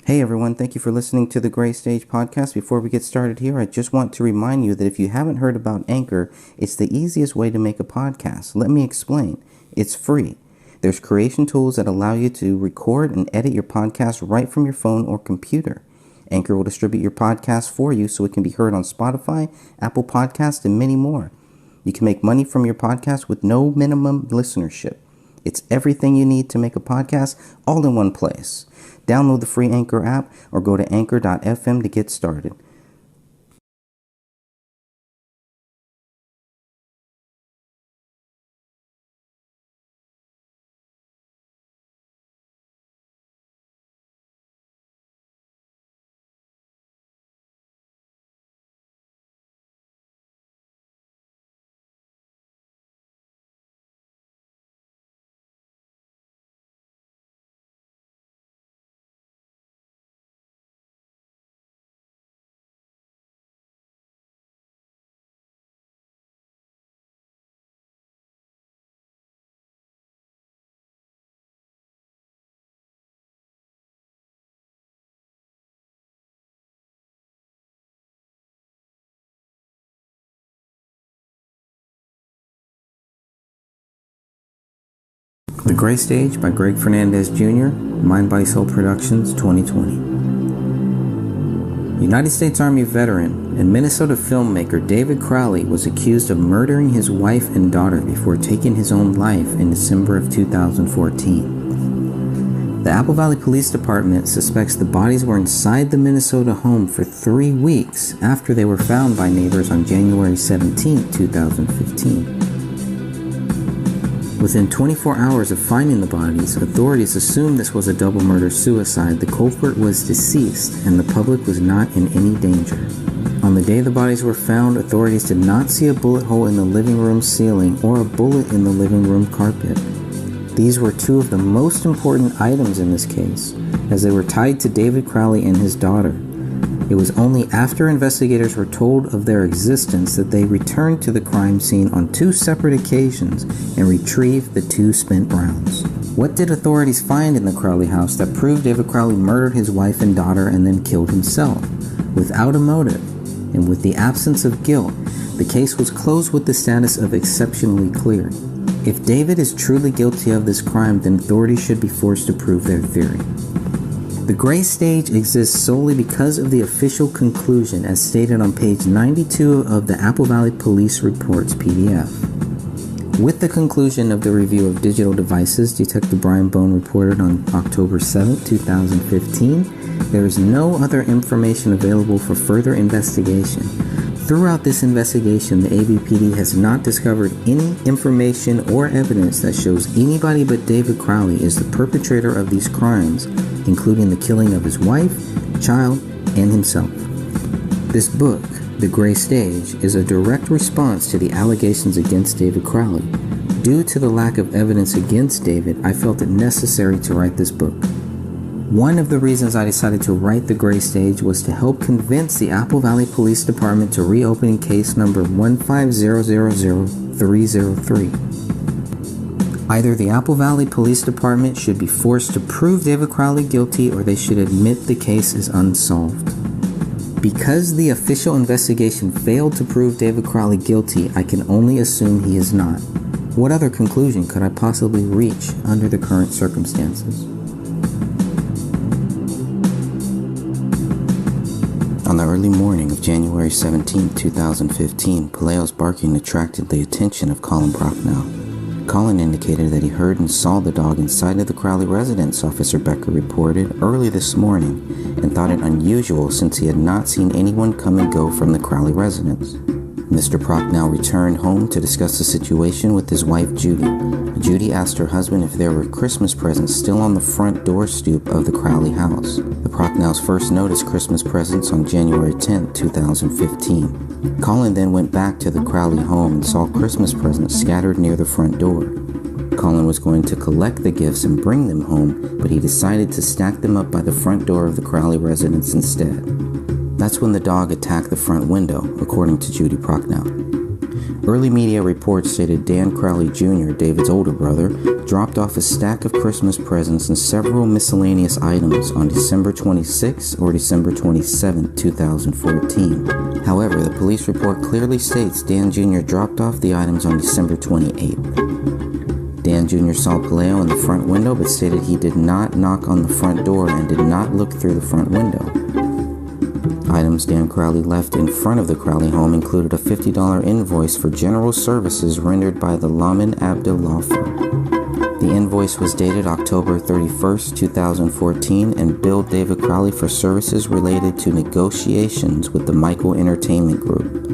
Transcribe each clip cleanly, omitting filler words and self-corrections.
Hey everyone, thank you for listening to the Gray Stage podcast. Before we get started here, I just want to remind you that if you haven't heard about Anchor, it's the easiest way to make a podcast. Let me explain. It's free. There's creation tools that allow you to record and edit your podcast right from your phone or computer. Anchor will distribute your podcast for you so it can be heard on Spotify, Apple Podcasts, and many more. You can make money from your podcast with no minimum listenership. It's everything you need to make a podcast all in one place. Download the free Anchor app or go to anchor.fm to get started. The Gray Stage by Greg Fernandez Jr., Mind Body Soul Productions, 2020. United States Army veteran and Minnesota filmmaker David Crowley was accused of murdering his wife and daughter before taking his own life in December of 2014. The Apple Valley Police Department suspects the bodies were inside the Minnesota home for 3 weeks after they were found by neighbors on January 17, 2015. Within 24 hours of finding the bodies, authorities assumed this was a double murder-suicide. The culprit was deceased, and the public was not in any danger. On the day the bodies were found, authorities did not see a bullet hole in the living room ceiling or a bullet in the living room carpet. These were two of the most important items in this case, as they were tied to David Crowley and his daughter. It was only after investigators were told of their existence that they returned to the crime scene on 2 separate occasions and retrieved the 2 spent rounds. What did authorities find in the Crowley house that proved David Crowley murdered his wife and daughter and then killed himself? Without a motive, and with the absence of guilt, the case was closed with the status of exceptionally clear. If David is truly guilty of this crime, then authorities should be forced to prove their theory. The Gray Stage exists solely because of the official conclusion as stated on page 92 of the Apple Valley Police Reports PDF. With the conclusion of the review of digital devices, Detective Brian Bone reported on October 7, 2015, there is no other information available for further investigation. Throughout this investigation, the AVPD has not discovered any information or evidence that shows anybody but David Crowley is the perpetrator of these crimes, including the killing of his wife, child, and himself. This book, The Gray Stage, is a direct response to the allegations against David Crowley. Due to the lack of evidence against David, I felt it necessary to write this book. One of the reasons I decided to write The Gray Stage was to help convince the Apple Valley Police Department to reopen case number 1500303. Either the Apple Valley Police Department should be forced to prove David Crowley guilty or they should admit the case is unsolved. Because the official investigation failed to prove David Crowley guilty, I can only assume he is not. What other conclusion could I possibly reach under the current circumstances? On the early morning of January 17, 2015, Paleo's barking attracted the attention of Colin Prochnow. Colin indicated that he heard and saw the dog inside of the Crowley residence, Officer Becker reported early this morning, and thought it unusual since he had not seen anyone come and go from the Crowley residence. Mr. Prochnow returned home to discuss the situation with his wife Judy. Judy asked her husband if there were Christmas presents still on the front door stoop of the Crowley house. The Prochnows first noticed Christmas presents on January 10, 2015. Colin then went back to the Crowley home and saw Christmas presents scattered near the front door. Colin was going to collect the gifts and bring them home, but he decided to stack them up by the front door of the Crowley residence instead. That's when the dog attacked the front window, according to Judy Prochnow. Early media reports stated Dan Crowley Jr., David's older brother, dropped off a stack of Christmas presents and several miscellaneous items on December 26 or December 27, 2014. However, the police report clearly states Dan Jr. dropped off the items on December 28th. Dan Jr. saw Palaio in the front window but stated he did not knock on the front door and did not look through the front window. Items Dan Crowley left in front of the Crowley home included a $50 invoice for general services rendered by the Lamin Abdel Law Firm. The invoice was dated October 31, 2014 and billed David Crowley for services related to negotiations with the Michael Entertainment Group.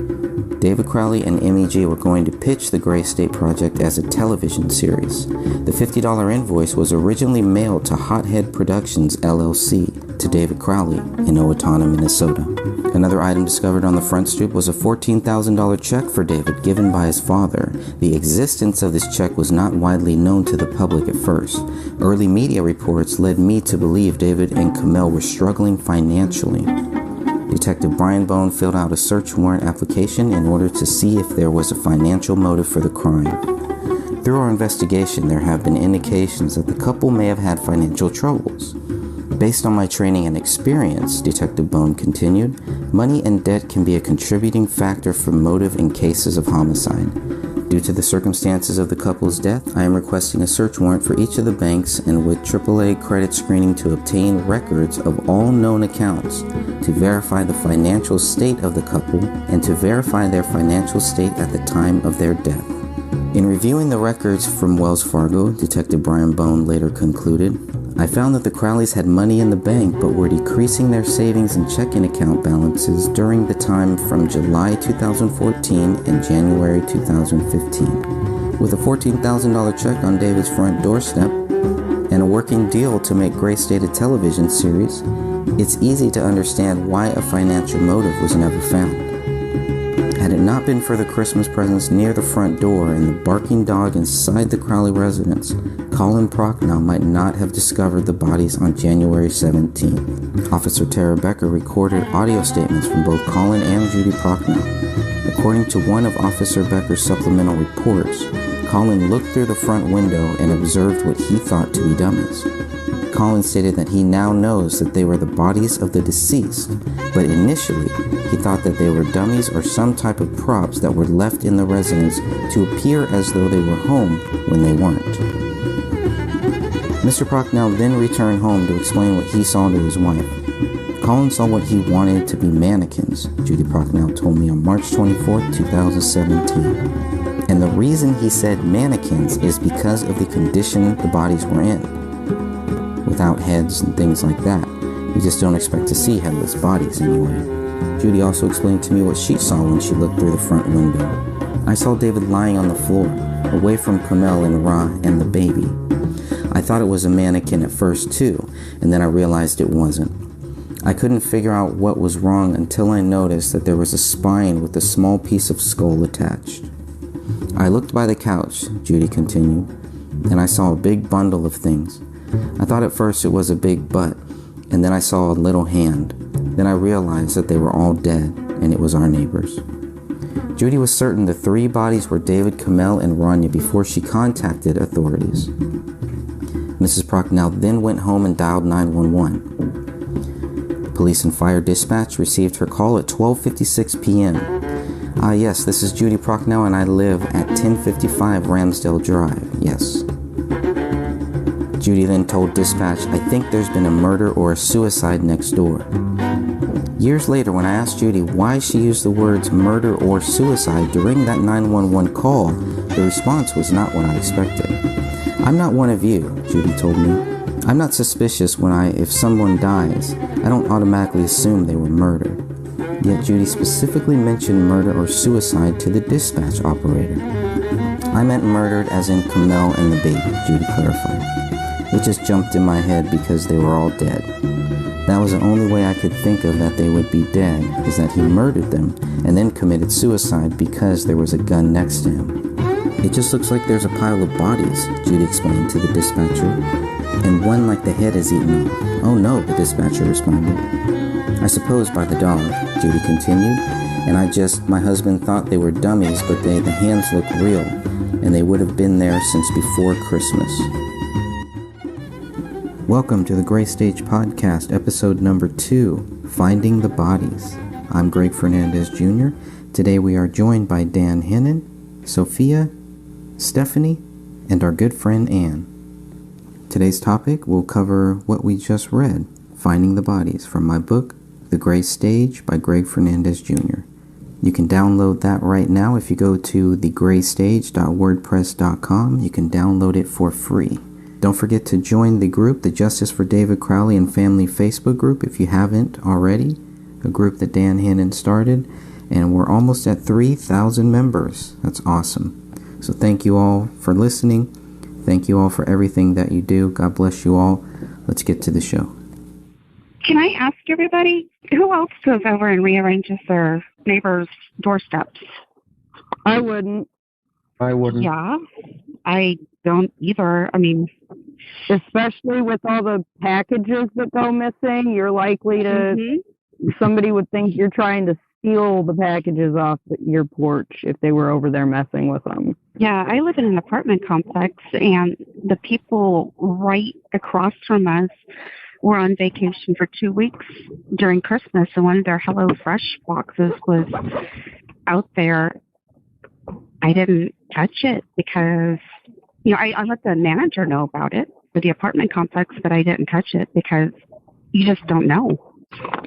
David Crowley and MEG were going to pitch the Gray State Project as a television series. The $50 invoice was originally mailed to Hothead Productions, LLC, to David Crowley in Owatonna, Minnesota. Another item discovered on the front stoop was a $14,000 check for David given by his father. The existence of this check was not widely known to the public at first. Early media reports led me to believe David and Kamel were struggling financially. Detective Brian Bone filled out a search warrant application in order to see if there was a financial motive for the crime. Through our investigation, there have been indications that the couple may have had financial troubles. Based on my training and experience, Detective Bone continued, money and debt can be a contributing factor for motive in cases of homicide. Due to the circumstances of the couple's death, I am requesting a search warrant for each of the banks and with AAA credit screening to obtain records of all known accounts, to verify the financial state of the couple and to verify their financial state at the time of their death. In reviewing the records from Wells Fargo, Detective Brian Bone later concluded, I found that the Crowleys had money in the bank but were decreasing their savings and checking account balances during the time from July 2014 and January 2015. With a $14,000 check on David's front doorstep and a working deal to make Gray State a television series, it's easy to understand why a financial motive was never found. Had it not been for the Christmas presents near the front door and the barking dog inside the Crowley residence, Colin Prochnow might not have discovered the bodies on January 17th. Officer Tara Becker recorded audio statements from both Colin and Judy Prochnow. According to one of Officer Becker's supplemental reports, Colin looked through the front window and observed what he thought to be dummies. Colin stated that he now knows that they were the bodies of the deceased, but initially he thought that they were dummies or some type of props that were left in the residence to appear as though they were home when they weren't. Mr. Prochnow then returned home to explain what he saw to his wife. Colin saw what he wanted to be mannequins, Judy Prochnow told me on March 24, 2017. And the reason he said mannequins is because of the condition the bodies were in. Without heads and things like that, you just don't expect to see headless bodies anyway. Judy also explained to me what she saw when she looked through the front window. I saw David lying on the floor, away from Kamel and Ra and the baby. I thought it was a mannequin at first too, and then I realized it wasn't. I couldn't figure out what was wrong until I noticed that there was a spine with a small piece of skull attached. I looked by the couch, Judy continued, and I saw a big bundle of things. I thought at first it was a big butt, and then I saw a little hand. Then I realized that they were all dead, and it was our neighbors. Judy was certain the three bodies were David, Kamel, and Rania before she contacted authorities. Mrs. Prochnow then went home and dialed 911. Police and fire dispatch received her call at 12:56 p.m. Yes, this is Judy Prochnow, and I live at 1055 Ramsdale Drive. Yes. Judy then told dispatch, I think there's been a murder or a suicide next door. Years later, when I asked Judy why she used the words murder or suicide during that 911 call, the response was not what I expected. I'm not one of you, Judy told me. I'm not suspicious if someone dies, I don't automatically assume they were murdered. Yet Judy specifically mentioned murder or suicide to the dispatch operator. I meant murdered as in Kamel and the baby, Judy clarified. It just jumped in my head because they were all dead. That was the only way I could think of that they would be dead, is that he murdered them and then committed suicide because there was a gun next to him. It just looks like there's a pile of bodies, Judy explained to the dispatcher, and one like the head is eaten off. Oh no, the dispatcher responded. I suppose by the dog, Judy continued. And my husband thought they were dummies, but the hands look real, and they would have been there since before Christmas. Welcome to the Gray Stage Podcast, episode number 2, Finding the Bodies. I'm Greg Fernandez Jr. Today we are joined by Dan Hennon, Sophia, Stephanie, and our good friend Ann. Today's topic will cover what we just read, Finding the Bodies, from my book, The Gray Stage by Greg Fernandez Jr. You can download that right now if you go to thegraystage.wordpress.com. You can download it for free. Don't forget to join the group, the Justice for David Crowley and Family Facebook group, if you haven't already, a group that Dan Hennon started. And we're almost at 3,000 members. That's awesome. So thank you all for listening. Thank you all for everything that you do. God bless you all. Let's get to the show. Can I ask everybody, who else goes over and rearranges their neighbors' doorsteps? I wouldn't. Yeah, I don't either. I mean, especially with all the packages that go missing, you're likely to, somebody would think you're trying to steal the packages off your porch if they were over there messing with them. Yeah, I live in an apartment complex, and the people right across from us were on vacation for 2 weeks during Christmas, and one of their HelloFresh boxes was out there. I didn't touch it because, I let the manager know about it for the apartment complex, but I didn't touch it because you just don't know.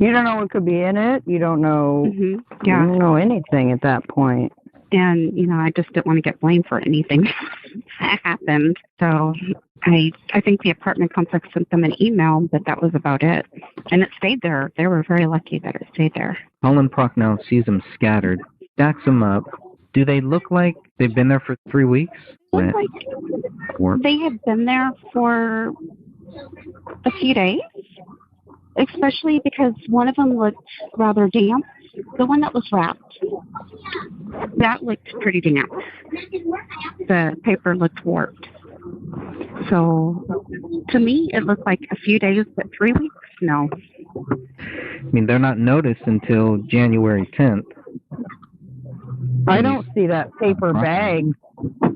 You don't know what could be in it. You don't know. You don't know anything at that point. And, I just didn't want to get blamed for anything that happened. So I think the apartment complex sent them an email, but that was about it. And it stayed there. They were very lucky that it stayed there. Holland Prochnow sees them scattered, stacks them up. Do they look like they've been there for 3 weeks? They had been there for a few days, especially because one of them looked rather damp. The one that was wrapped, that looked pretty damp. The paper looked warped. So, to me, it looked like a few days, but 3 weeks? No. I mean, they're not noticed until January 10th. I don't see that paper bag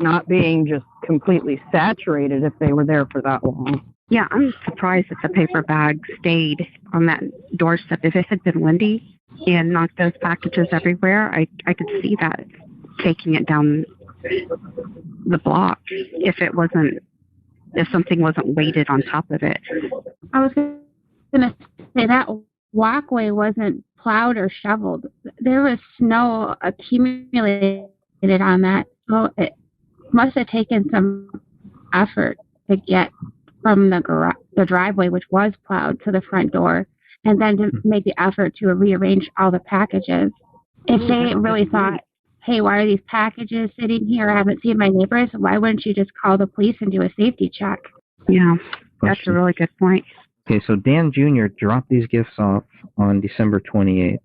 not being just completely saturated if they were there for that long. Yeah, I'm surprised that the paper bag stayed on that doorstep. If it had been windy and knocked those packages everywhere, I could see that taking it down the block if something wasn't weighted on top of it. I was going to say that walkway wasn't plowed or shoveled. There was snow accumulated on that. So it must have taken some effort to get from the driveway, which was plowed, to the front door, and then to make the effort to rearrange all the packages. If they really thought, hey, why are these packages sitting here? I haven't seen my neighbors. Why wouldn't you just call the police and do a safety check? Yeah, that's a really good point. Okay, so Dan Jr. dropped these gifts off on December 28th.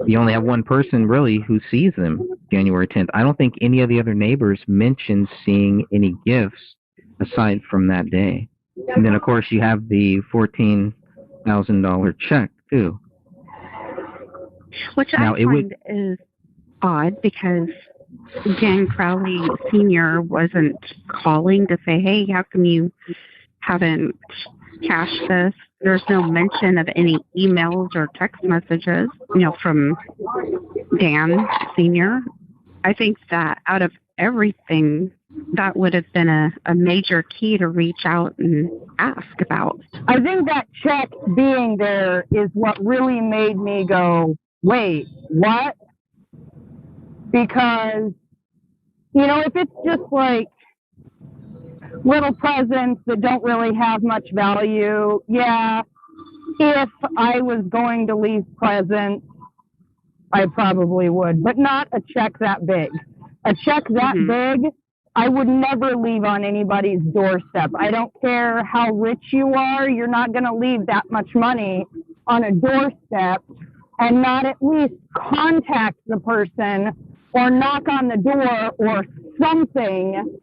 You only have one person, really, who sees them January 10th. I don't think any of the other neighbors mentioned seeing any gifts aside from that day. And then, of course, you have the $14,000 check, too. Which I find is odd because Dan Crowley Sr. wasn't calling to say, hey, how come you haven't cashed this? There's no mention of any emails or text messages, from Dan Sr. I think that out of everything, that would have been a major key to reach out and ask about. I think that check being there is what really made me go, wait, what? Because, if it's just like little presents that don't really have much value, yeah, if I was going to leave presents, I probably would, but not a check that big. A check that big, I would never leave on anybody's doorstep. I don't care how rich you are, you're not going to leave that much money on a doorstep and not at least contact the person or knock on the door or something,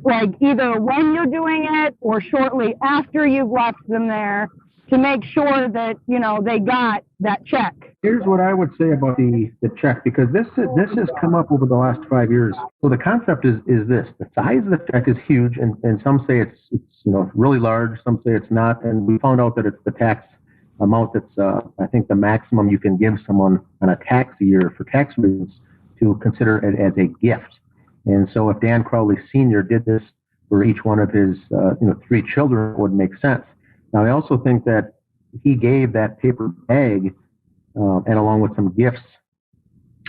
like either when you're doing it or shortly after you've left them there, to make sure that, you know, they got that check. Here's what I would say about the check, because this has come up over the last 5 years. So the concept is this: the size of the check is huge, and some say it's you know, really large, some say it's not, and we found out that it's the tax amount that's I think the maximum you can give someone on a tax year for tax reasons to consider it as a gift. And so if Dan Crowley Sr. did this for each one of his you know, 3 children, it would make sense. Now, I also think that he gave that paper bag and along with some gifts,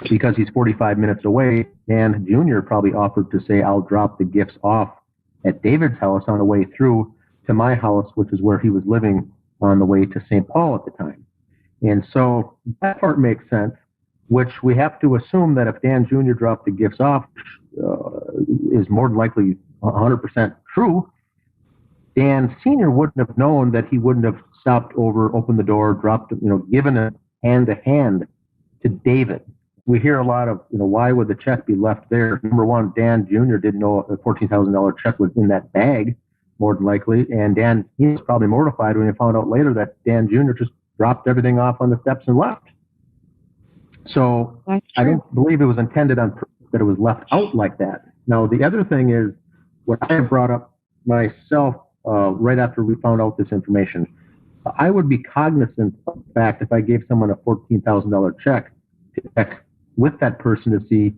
because he's 45 minutes away, Dan Jr. probably offered to say, I'll drop the gifts off at David's house on the way through to my house, which is where he was living on the way to St. Paul at the time. And so that part makes sense, which we have to assume that if Dan Jr. dropped the gifts off, is more than likely 100% true. Dan Sr. wouldn't have known that he wouldn't have stopped over, opened the door, dropped, you know, given a hand to hand to David. We hear a lot of, you know, why would the check be left there? Number one, Dan Jr. didn't know a $14,000 check was in that bag, more than likely. And Dan, he was probably mortified when he found out later that Dan Jr. just dropped everything off on the steps and left. So I don't believe it was intended on purpose that it was left out like that. Now, the other thing is what I have brought up myself right after we found out this information. I would be cognizant of the fact if I gave someone a $14,000 check to check with that person to see,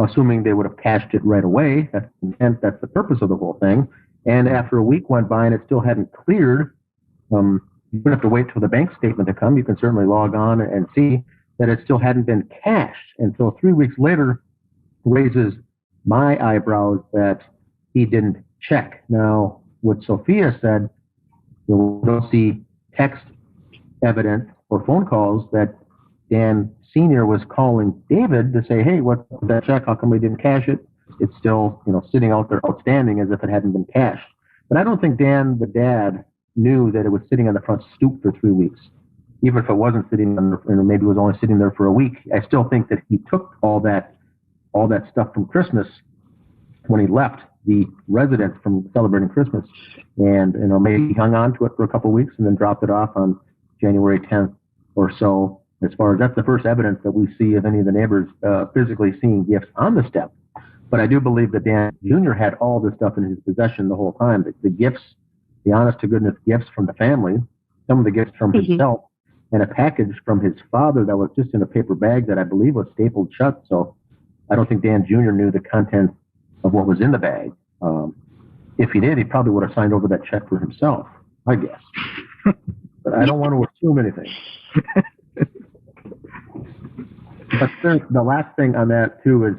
assuming they would have cashed it right away. That's the intent, that's the purpose of the whole thing. And after a week went by and it still hadn't cleared, you don't have to wait till the bank statement to come. You can certainly log on and see that it still hadn't been cashed until 3 weeks later raises my eyebrows that he didn't check. Now, what Sophia said, we don't see text evidence or phone calls that Dan Sr. was calling David to say, hey, what's that check? How come we didn't cash it? It's still, you know, sitting out there outstanding as if it hadn't been cashed. But I don't think Dan, the dad, knew that it was sitting on the front stoop for 3 weeks. Even if it wasn't sitting on, you know, maybe it was only sitting there for a week. I still think that he took all that stuff from Christmas when he left the residence from celebrating Christmas, and, you know, maybe he hung on to it for a couple of weeks and then dropped it off on January 10th or so. As far as that's the first evidence that we see of any of the neighbors physically seeing gifts on the step. But I do believe that Dan Jr. had all this stuff in his possession the whole time. The gifts, the honest to goodness gifts from the family, some of the gifts from himself, and a package from his father that was just in a paper bag that I believe was stapled shut. So I don't think Dan Jr. knew the content of what was in the bag. If he did, he probably would have signed over that check for himself, I guess. But I don't want to assume anything. But the last thing on that, too, is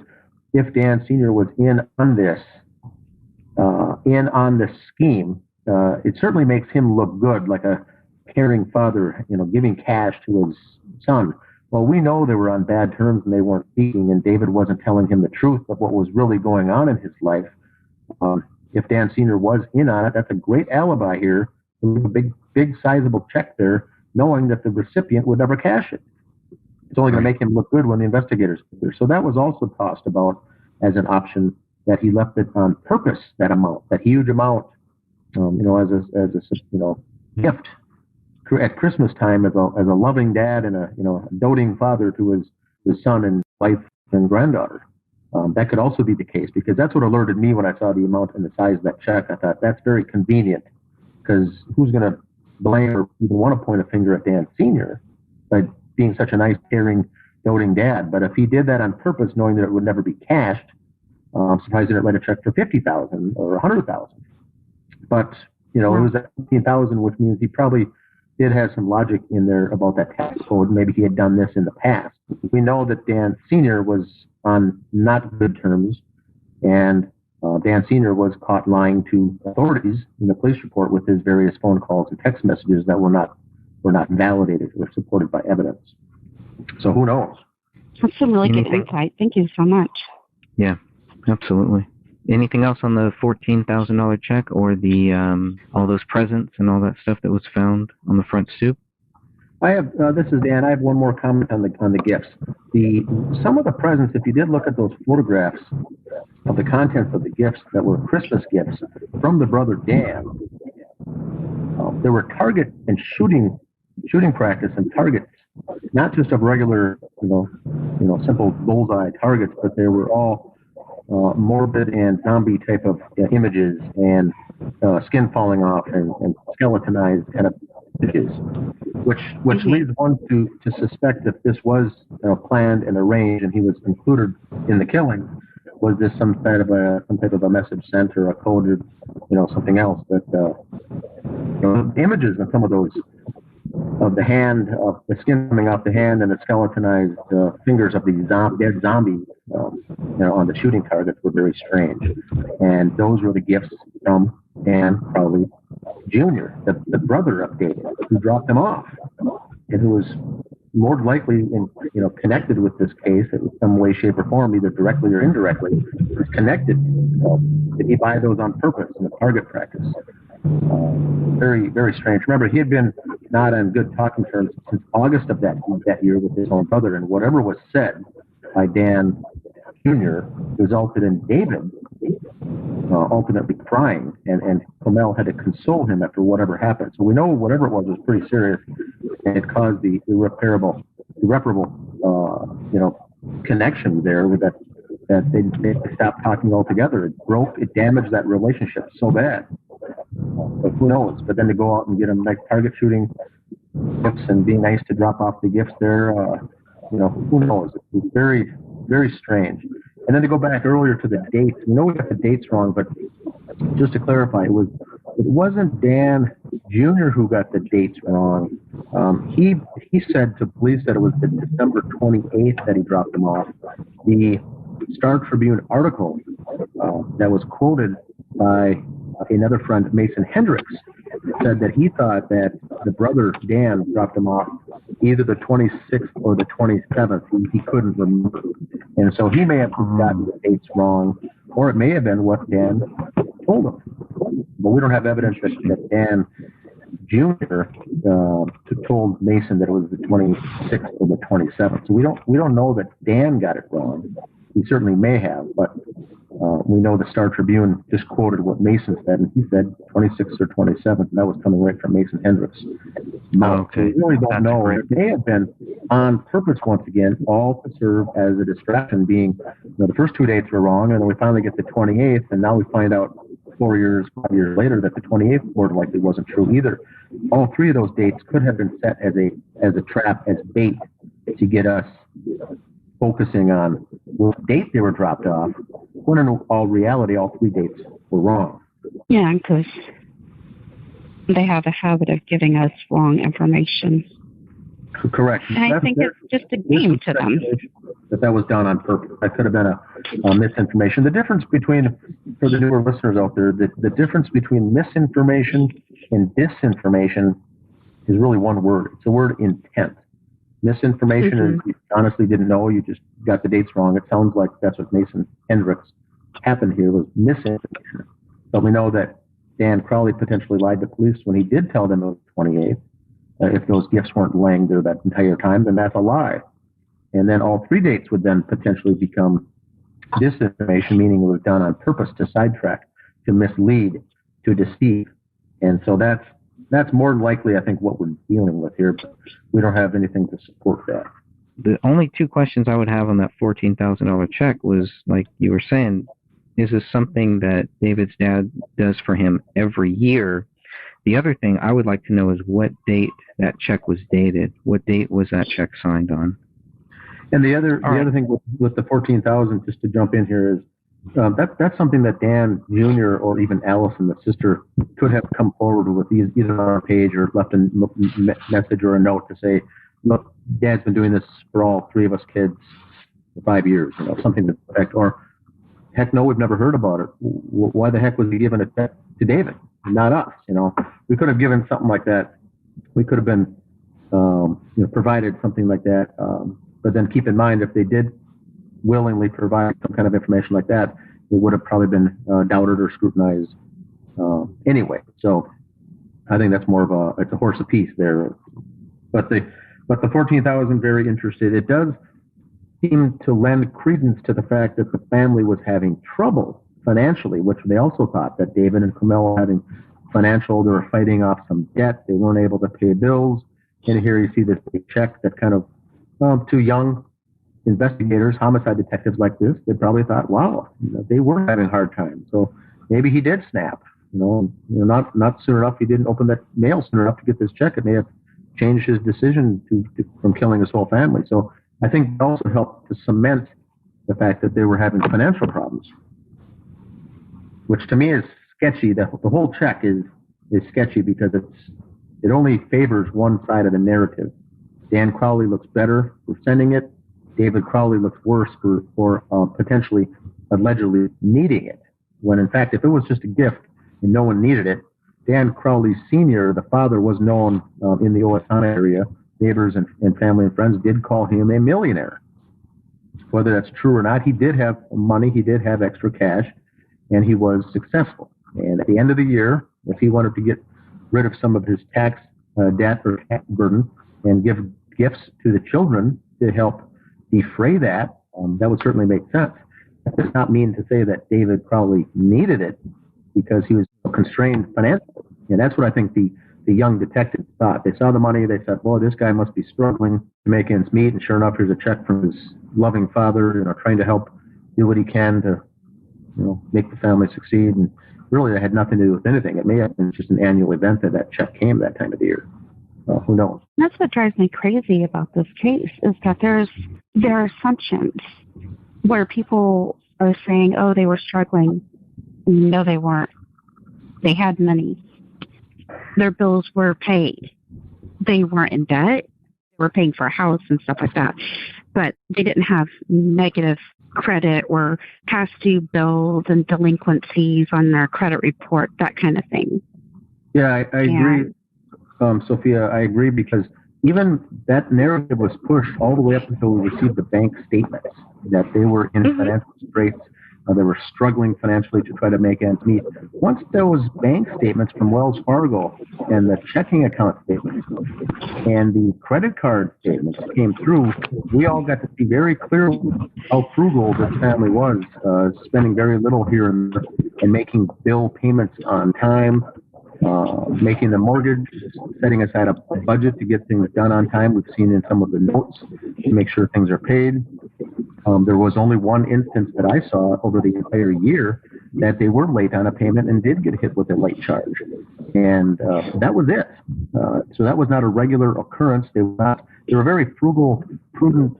if Dan Sr. was in on this scheme, it certainly makes him look good, like a caring father, you know, giving cash to his son. Well, we know they were on bad terms and they weren't speaking, and David wasn't telling him the truth of what was really going on in his life. If Dan Sr. was in on it, that's a great alibi here. A big sizable check there, knowing that the recipient would never cash it. It's only going to make him look good when the investigators get there. So that was also tossed about as an option, that he left it on purpose, that amount, that huge amount, you know, as a gift at Christmas time, as a loving dad and a doting father to his son and wife and granddaughter. That could also be the case, because that's what alerted me when I saw the amount and the size of that check. I thought that's very convenient, because who's going to blame or even want to point a finger at Dan Sr. by being such a nice, caring, doting dad? But if he did that on purpose, knowing that it would never be cashed, I'm surprised he didn't write a check for $50,000 or $100,000. But, you know, it was at $15,000, which means he probably did have some logic in there about that tax code. Maybe he had done this in the past. We know that Dan Sr. was on not good terms, and Dan Sr. was caught lying to authorities in the police report with his various phone calls and text messages that were not validated or supported by evidence. So who knows? That's some really good insight. Thank you so much. Yeah, absolutely. Anything else on the $14,000 check or the all those presents and all that stuff that was found on the front stoop? I have. This is Dan. I have one more comment on the gifts. Some of the presents, if you did look at those photographs of the contents of the gifts that were Christmas gifts from the brother Dan, there were target and shooting practice and targets, not just of regular, simple bullseye targets, but they were all morbid and zombie type of images and skin falling off and skeletonized kind of images, which leads one to suspect that this was planned and arranged, and he was included in the killing. Was this some type of a message sent or a coded, something else? That the images of some of those, of the hand, of the skin coming off the hand, and the skeletonized fingers of these dead zombies, on the shooting targets were very strange. And those were the gifts from Dan Crowley Jr., the brother of David, who dropped them off, and who was more likely connected with this case in some way, shape, or form, either directly or indirectly, was connected. Did he buy those on purpose in the target practice? Very, very strange. Remember, he had been not on good talking terms since August of that year with his own brother, and whatever was said by Dan Jr. resulted in David ultimately crying, and Commell had to console him after whatever happened. So we know whatever it was pretty serious, and it caused the irreparable connection there with that they stopped talking altogether. It damaged that relationship so bad. But who knows? But then to go out and get them like target shooting gifts and being nice to drop off the gifts there, who knows? It was very, very strange. And then to go back earlier to the dates, we know we got the dates wrong, but just to clarify, it wasn't Dan Jr. who got the dates wrong. He said to police that it was the December 28th that he dropped them off. The Star Tribune article that was quoted by another friend, Mason Hendricks, said that he thought that the brother Dan dropped him off either the 26th or the 27th. He couldn't remember. And so he may have gotten the dates wrong, or it may have been what Dan told him. But we don't have evidence that Dan Jr. Told Mason that it was the 26th or the 27th. So we don't know that Dan got it wrong. He certainly may have, but we know the Star Tribune just quoted what Mason said, and he said 26th or 27th, and that was coming right from Mason Hendricks. Okay. We really don't know. It may have been on purpose once again, all to serve as a distraction, being the first two dates were wrong, and then we finally get the 28th, and now we find out 5 years later that the 28th more likely wasn't true either. All three of those dates could have been set as a trap, as bait to get us focusing on what date they were dropped off, when in all reality, all three dates were wrong. Yeah, because they have a habit of giving us wrong information. Correct. And I think it's just a game to them. That was done on purpose. That could have been a misinformation. The difference between, for the newer listeners out there, the difference between misinformation and disinformation is really one word. It's the word intent. Misinformation is you honestly didn't know, you just got the dates wrong. It sounds like that's what Mason Hendricks happened here, was misinformation. But we know that Dan Crowley potentially lied to police when he did tell them it was the 28th. If those gifts weren't laying there that entire time, then that's a lie. And then all three dates would then potentially become disinformation, meaning it was done on purpose to sidetrack, to mislead, to deceive. And so that's more likely, I think, what we're dealing with here. But we don't have anything to support that. The only two questions I would have on that $14,000 check was, like you were saying, is this something that David's dad does for him every year? The other thing I would like to know is what date that check was dated. What date was that check signed on? And the other thing with the $14,000, just to jump in here, is that's something that Dan Jr. or even Allison, the sister, could have come forward with either on our page or left a message or a note to say, look, Dad's been doing this for all three of us kids for 5 years, something to the effect. Or, heck no, we've never heard about it. Why the heck was he giving it to David, not us? We could have given something like that. We could have been, provided something like that. But then keep in mind, if they did willingly provide some kind of information like that, it would have probably been doubted or scrutinized anyway. So I think that's more of it's a horse apiece there. But the $14,000, very interested. It does seem to lend credence to the fact that the family was having trouble financially, which they also thought that David and Commell were having financial, they were fighting off some debt. They weren't able to pay bills. And here you see this big check that kind of, to young investigators, homicide detectives like this, they probably thought, wow, they were having a hard time. So maybe he did snap. Not soon enough. He didn't open that mail soon enough to get this check. It may have changed his decision from killing his whole family. So I think it also helped to cement the fact that they were having financial problems, which to me is sketchy. The whole check is sketchy because it only favors one side of the narrative. Dan Crowley looks better for sending it. David Crowley looks worse for potentially, allegedly needing it. When in fact, if it was just a gift and no one needed it, Dan Crowley Sr., the father, was known in the Owatonna area. Neighbors and family and friends did call him a millionaire. Whether that's true or not, he did have money, he did have extra cash, and he was successful. And at the end of the year, if he wanted to get rid of some of his tax debt or tax burden and give gifts to the children to help defray that, that would certainly make sense. That does not mean to say that David Crowley needed it because he was constrained financially. And that's what I think the young detectives thought. They saw the money, they said, boy, this guy must be struggling to make ends meet. And sure enough, here's a check from his loving father, trying to help do what he can to, make the family succeed. And really, that had nothing to do with anything. It may have been just an annual event that check came that time of the year. Who knows? That's what drives me crazy about this case is that there are assumptions where people are saying, oh, they were struggling. No, they weren't. They had money. Their bills were paid. They weren't in debt. They were paying for a house and stuff like that. But they didn't have negative credit or past due bills and delinquencies on their credit report, that kind of thing. Yeah, I agree. Sophia, I agree because even that narrative was pushed all the way up until we received the bank statements that they were in financial straits. They were struggling financially to try to make ends meet. Once those bank statements from Wells Fargo and the checking account statements and the credit card statements came through, we all got to see very clearly how frugal this family was, spending very little here and making bill payments on time, making the mortgage, setting aside a budget to get things done on time. We've seen in some of the notes to make sure things are paid. There was only one instance that I saw over the entire year that they were late on a payment and did get hit with a late charge. And that was it. So that was not a regular occurrence. They were very frugal, prudent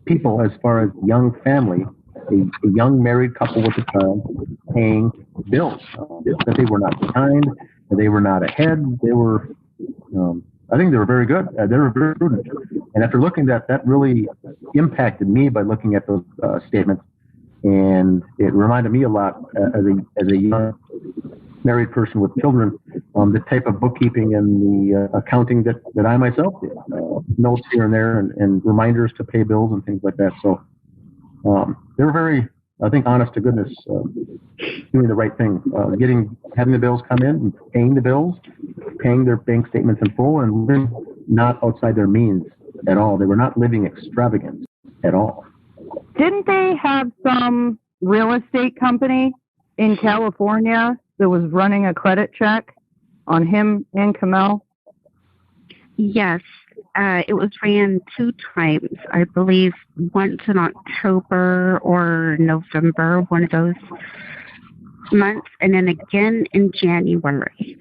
people as far as young family, a young married couple at the time paying bills. That they were not behind, they were not ahead. They were, I think they were very good. They were very prudent. And after looking at that, really impacted me by looking at those statements. And it reminded me a lot as a young married person with children, the type of bookkeeping and the accounting that I myself did. Notes here and there and reminders to pay bills and things like that. So they were very, I think, honest to goodness, doing the right thing, having the bills come in and paying the bills, paying their bank statements in full, and living not outside their means at all. They were not living extravagant at all. Didn't they have some real estate company in California that was running a credit check on him and Kamel? Yes. It was ran 2 times, I believe, once in October or November, one of those months, and then again in January.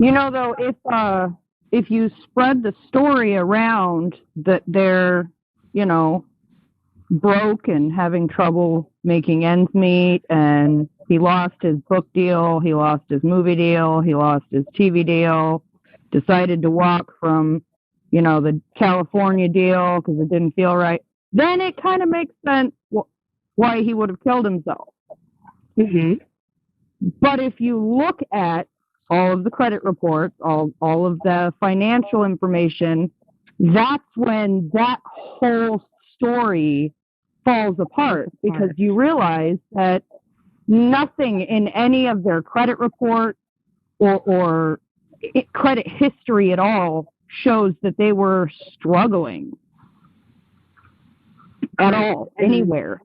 Though, if you spread the story around that they're, broke and having trouble making ends meet, and he lost his book deal, he lost his movie deal, he lost his TV deal, decided to walk from, the California deal because it didn't feel right, then it kind of makes sense why he would have killed himself. Mm-hmm. But if you look at all of the credit reports, all of the financial information, that's when that whole story falls apart, because you realize that nothing in any of their credit reports or credit history at all shows that they were struggling at all, anywhere.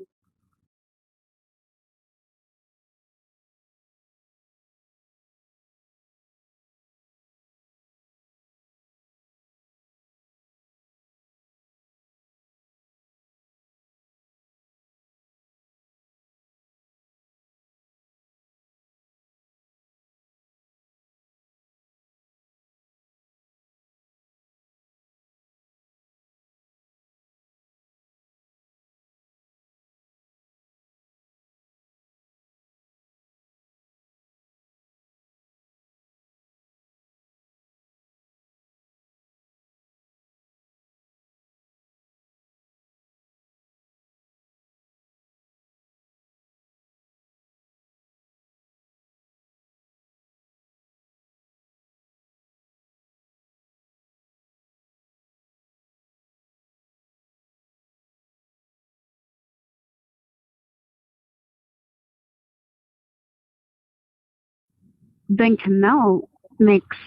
then Camille makes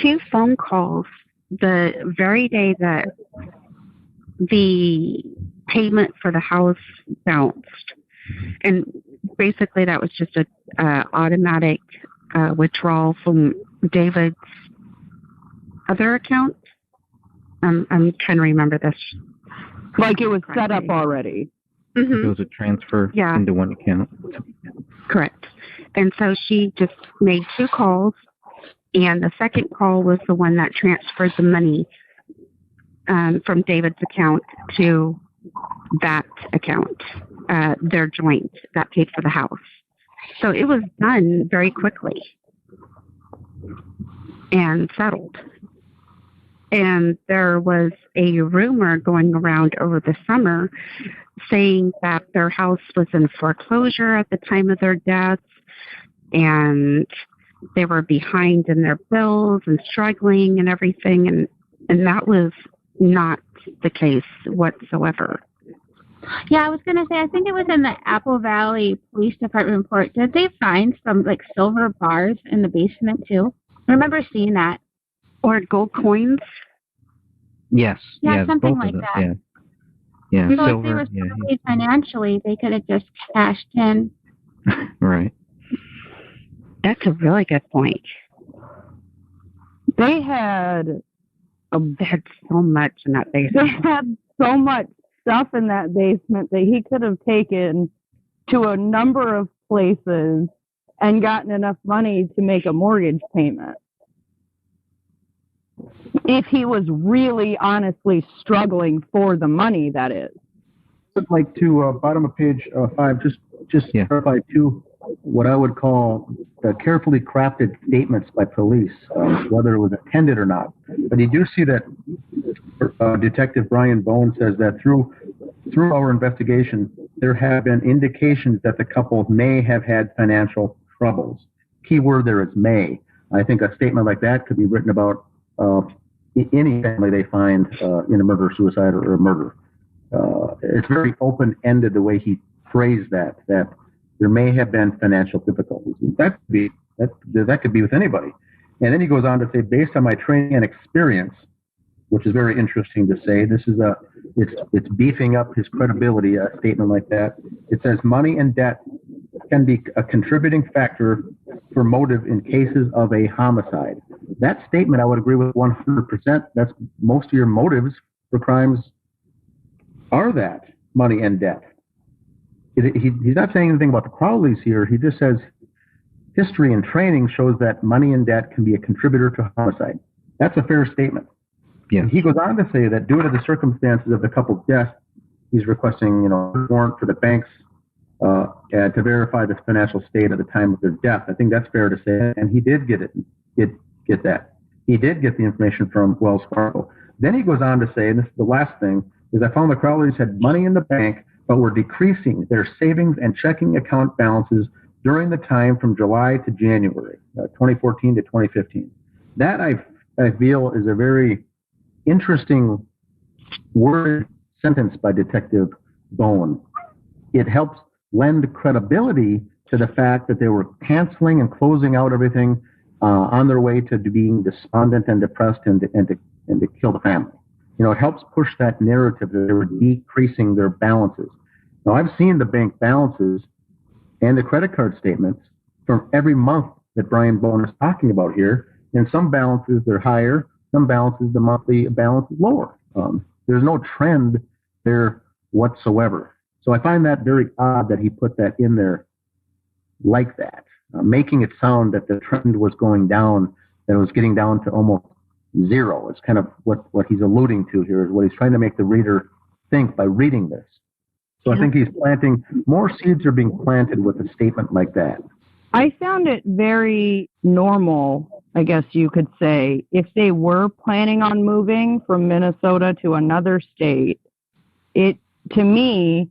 2 phone calls the very day that the payment for the house bounced. And basically that was just a automatic withdrawal from David's other account. I'm trying to remember this. Like it was set up already. Mm-hmm. It was a transfer Yeah. into one account. Correct. And so she just made 2 calls, and the second call was the one that transferred the money from David's account to that account, their joint that paid for the house. So it was done very quickly and settled. And there was a rumor going around over the summer saying that their house was in foreclosure at the time of their deaths, and they were behind in their bills and struggling and everything. And that was not the case whatsoever. Yeah, I was going to say, I think it was in the Apple Valley Police Department report. Did they find some, like, silver bars in the basement, too? I remember seeing that. Or gold coins. Yes. Yeah, something both like of them, that. Yeah. So if they Silver. were Yeah. struggling financially, they could have just cashed in. Right. That's a really good point. They had They had so much in that they basement. had so much stuff in that basement that he could have taken to a number of places and gotten enough money to make a mortgage payment. If he was really honestly struggling for the money, that is. I'd like to bottom of page 5, just Yeah. clarify 2, what I would call carefully crafted statements by police, whether it was intended or not. But you do see that Detective Brian Bone says that through our investigation, there have been indications that the couple may have had financial troubles. Key word there is may. I think a statement like that could be written about any family they find in a murder, suicide, or a murder. It's very open-ended the way he phrased that there may have been financial difficulties. That could be with anybody. And then he goes on to say, based on my training and experience, which is very interesting to say, it's beefing up his credibility, a statement like that. It says money and debt can be a contributing factor for motive in cases of a homicide. That statement I would agree with 100%. That's most of your motives for crimes are that money and debt. He's not saying anything about the Crowleys here. He just says history and training shows that money and debt can be a contributor to homicide. That's a fair statement. Yeah. He goes on to say that due to the circumstances of the couple's death, he's requesting, a warrant for the banks to verify the financial state at the time of their death. I think that's fair to say, and he did get that. He did get the information from Wells Fargo. Then he goes on to say, and this is the last thing, is I found the Crowleys had money in the bank, but were decreasing their savings and checking account balances during the time from July to January, 2014 to 2015. That I feel is a very interesting word sentence by Detective Bone. It helps lend credibility to the fact that they were canceling and closing out everything on their way to being despondent and depressed and to kill the family. It helps push that narrative that they were decreasing their balances. Now, I've seen the bank balances and the credit card statements from every month that Brian Bone is talking about here. In some balances, they're higher. Some balances, the monthly balance is lower. There's no trend there whatsoever. So I find that very odd that he put that in there like that, making it sound that the trend was going down, that it was getting down to almost zero. It's kind of what he's alluding to here, is what he's trying to make the reader think by reading this. So I think he's planting, more seeds are being planted with a statement like that. I found it very normal, I guess you could say, if they were planning on moving from Minnesota to another state. It, to me,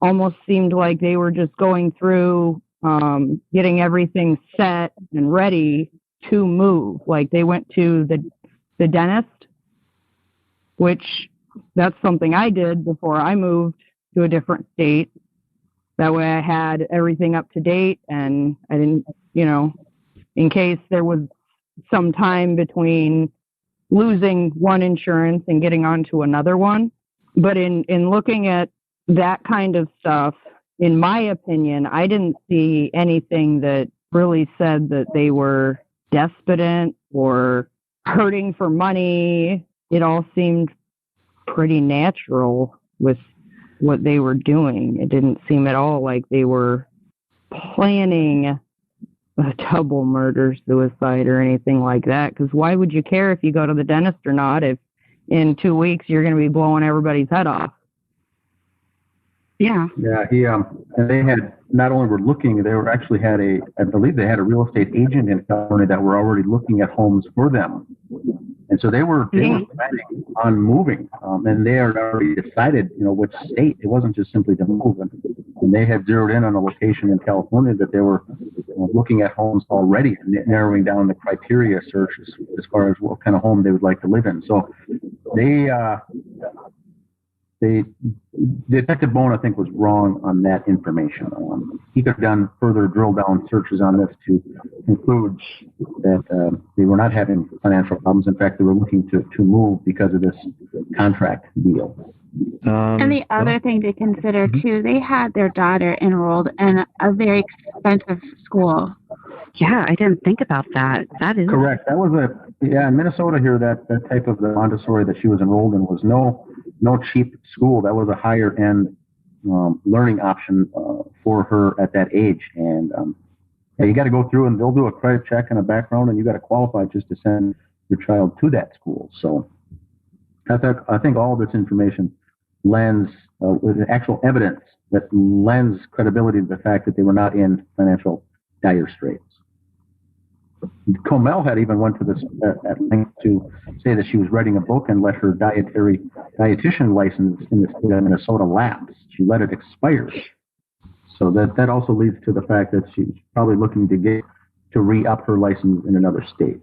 almost seemed like they were just going through getting everything set and ready to move. Like they went to the dentist, which that's something I did before I moved to a different state. That way I had everything up to date and I didn't, in case there was some time between losing one insurance and getting onto another one. But in looking at that kind of stuff, in my opinion, I didn't see anything that really said that they were desperate or hurting for money. It all seemed pretty natural with what they were doing. It didn't seem at all like they were planning a double murder suicide or anything like that, because why would you care if you go to the dentist or not if in 2 weeks you're going to be blowing everybody's head off? Yeah. Yeah, and they had, not only were looking, they were actually had I believe they had a real estate agent in California that were already looking at homes for them. And so they were planning on moving, and they had already decided, which state. It wasn't just simply to move. And they had zeroed in on a location in California that they were looking at homes already, narrowing down the criteria search as far as what kind of home they would like to live in. So Detective Bone, I think, was wrong on that information. He could have done further drill down searches on this to conclude that they were not having financial problems. In fact, they were looking to move because of this contract deal. And the other thing to consider too, they had their daughter enrolled in a very expensive school. Yeah, I didn't think about that. That is correct. That was in Minnesota here, that type of the Montessori that she was enrolled in was no cheap school. That was a higher end learning option for her at that age. And you got to go through, and they'll do a credit check and a background, and you got to qualify just to send your child to that school. So I think all of this information lends with actual evidence that lends credibility to the fact that they were not in financial dire straits. Comel had even went to this at length to say that she was writing a book and let her dietitian license in the state of Minnesota lapse. She let it expire. So that also leads to the fact that she's probably looking to re-up her license in another state.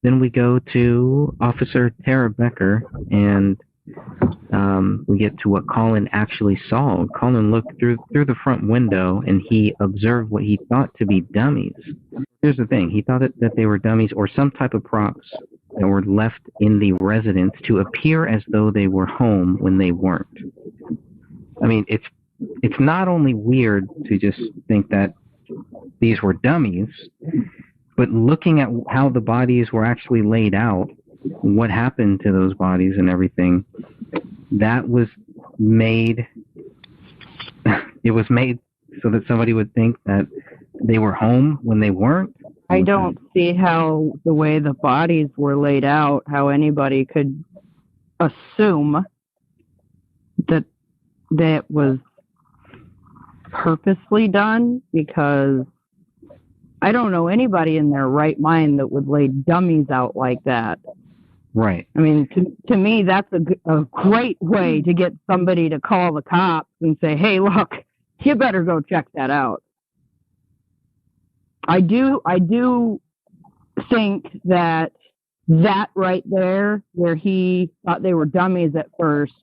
Then we go to Officer Tara Becker, and we get to what Colin actually saw. Colin looked through the front window, and he observed what he thought to be dummies. Here's the thing. He thought that they were dummies or some type of props that were left in the residence to appear as though they were home when they weren't. I mean, it's not only weird to just think that these were dummies, but looking at how the bodies were actually laid out, what happened to those bodies and everything, that was made, it was made so that somebody would think that they were home when they weren't. I don't see how the way the bodies were laid out, how anybody could assume that was purposely done, because I don't know anybody in their right mind that would lay dummies out like that. Right. I mean, to me, that's a great way to get somebody to call the cops and say, hey, look, you better go check that out. I do think that right there, where he thought they were dummies at first,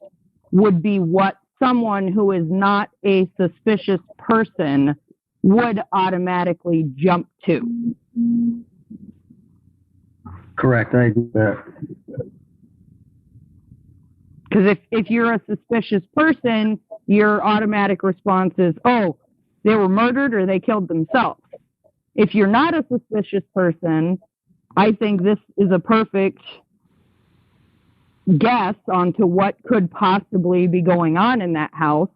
would be what someone who is not a suspicious person would automatically jump to. Correct. I agree with that. Because if you're a suspicious person, your automatic response is, oh, they were murdered or they killed themselves. If you're not a suspicious person, I think this is a perfect guess onto what could possibly be going on in that house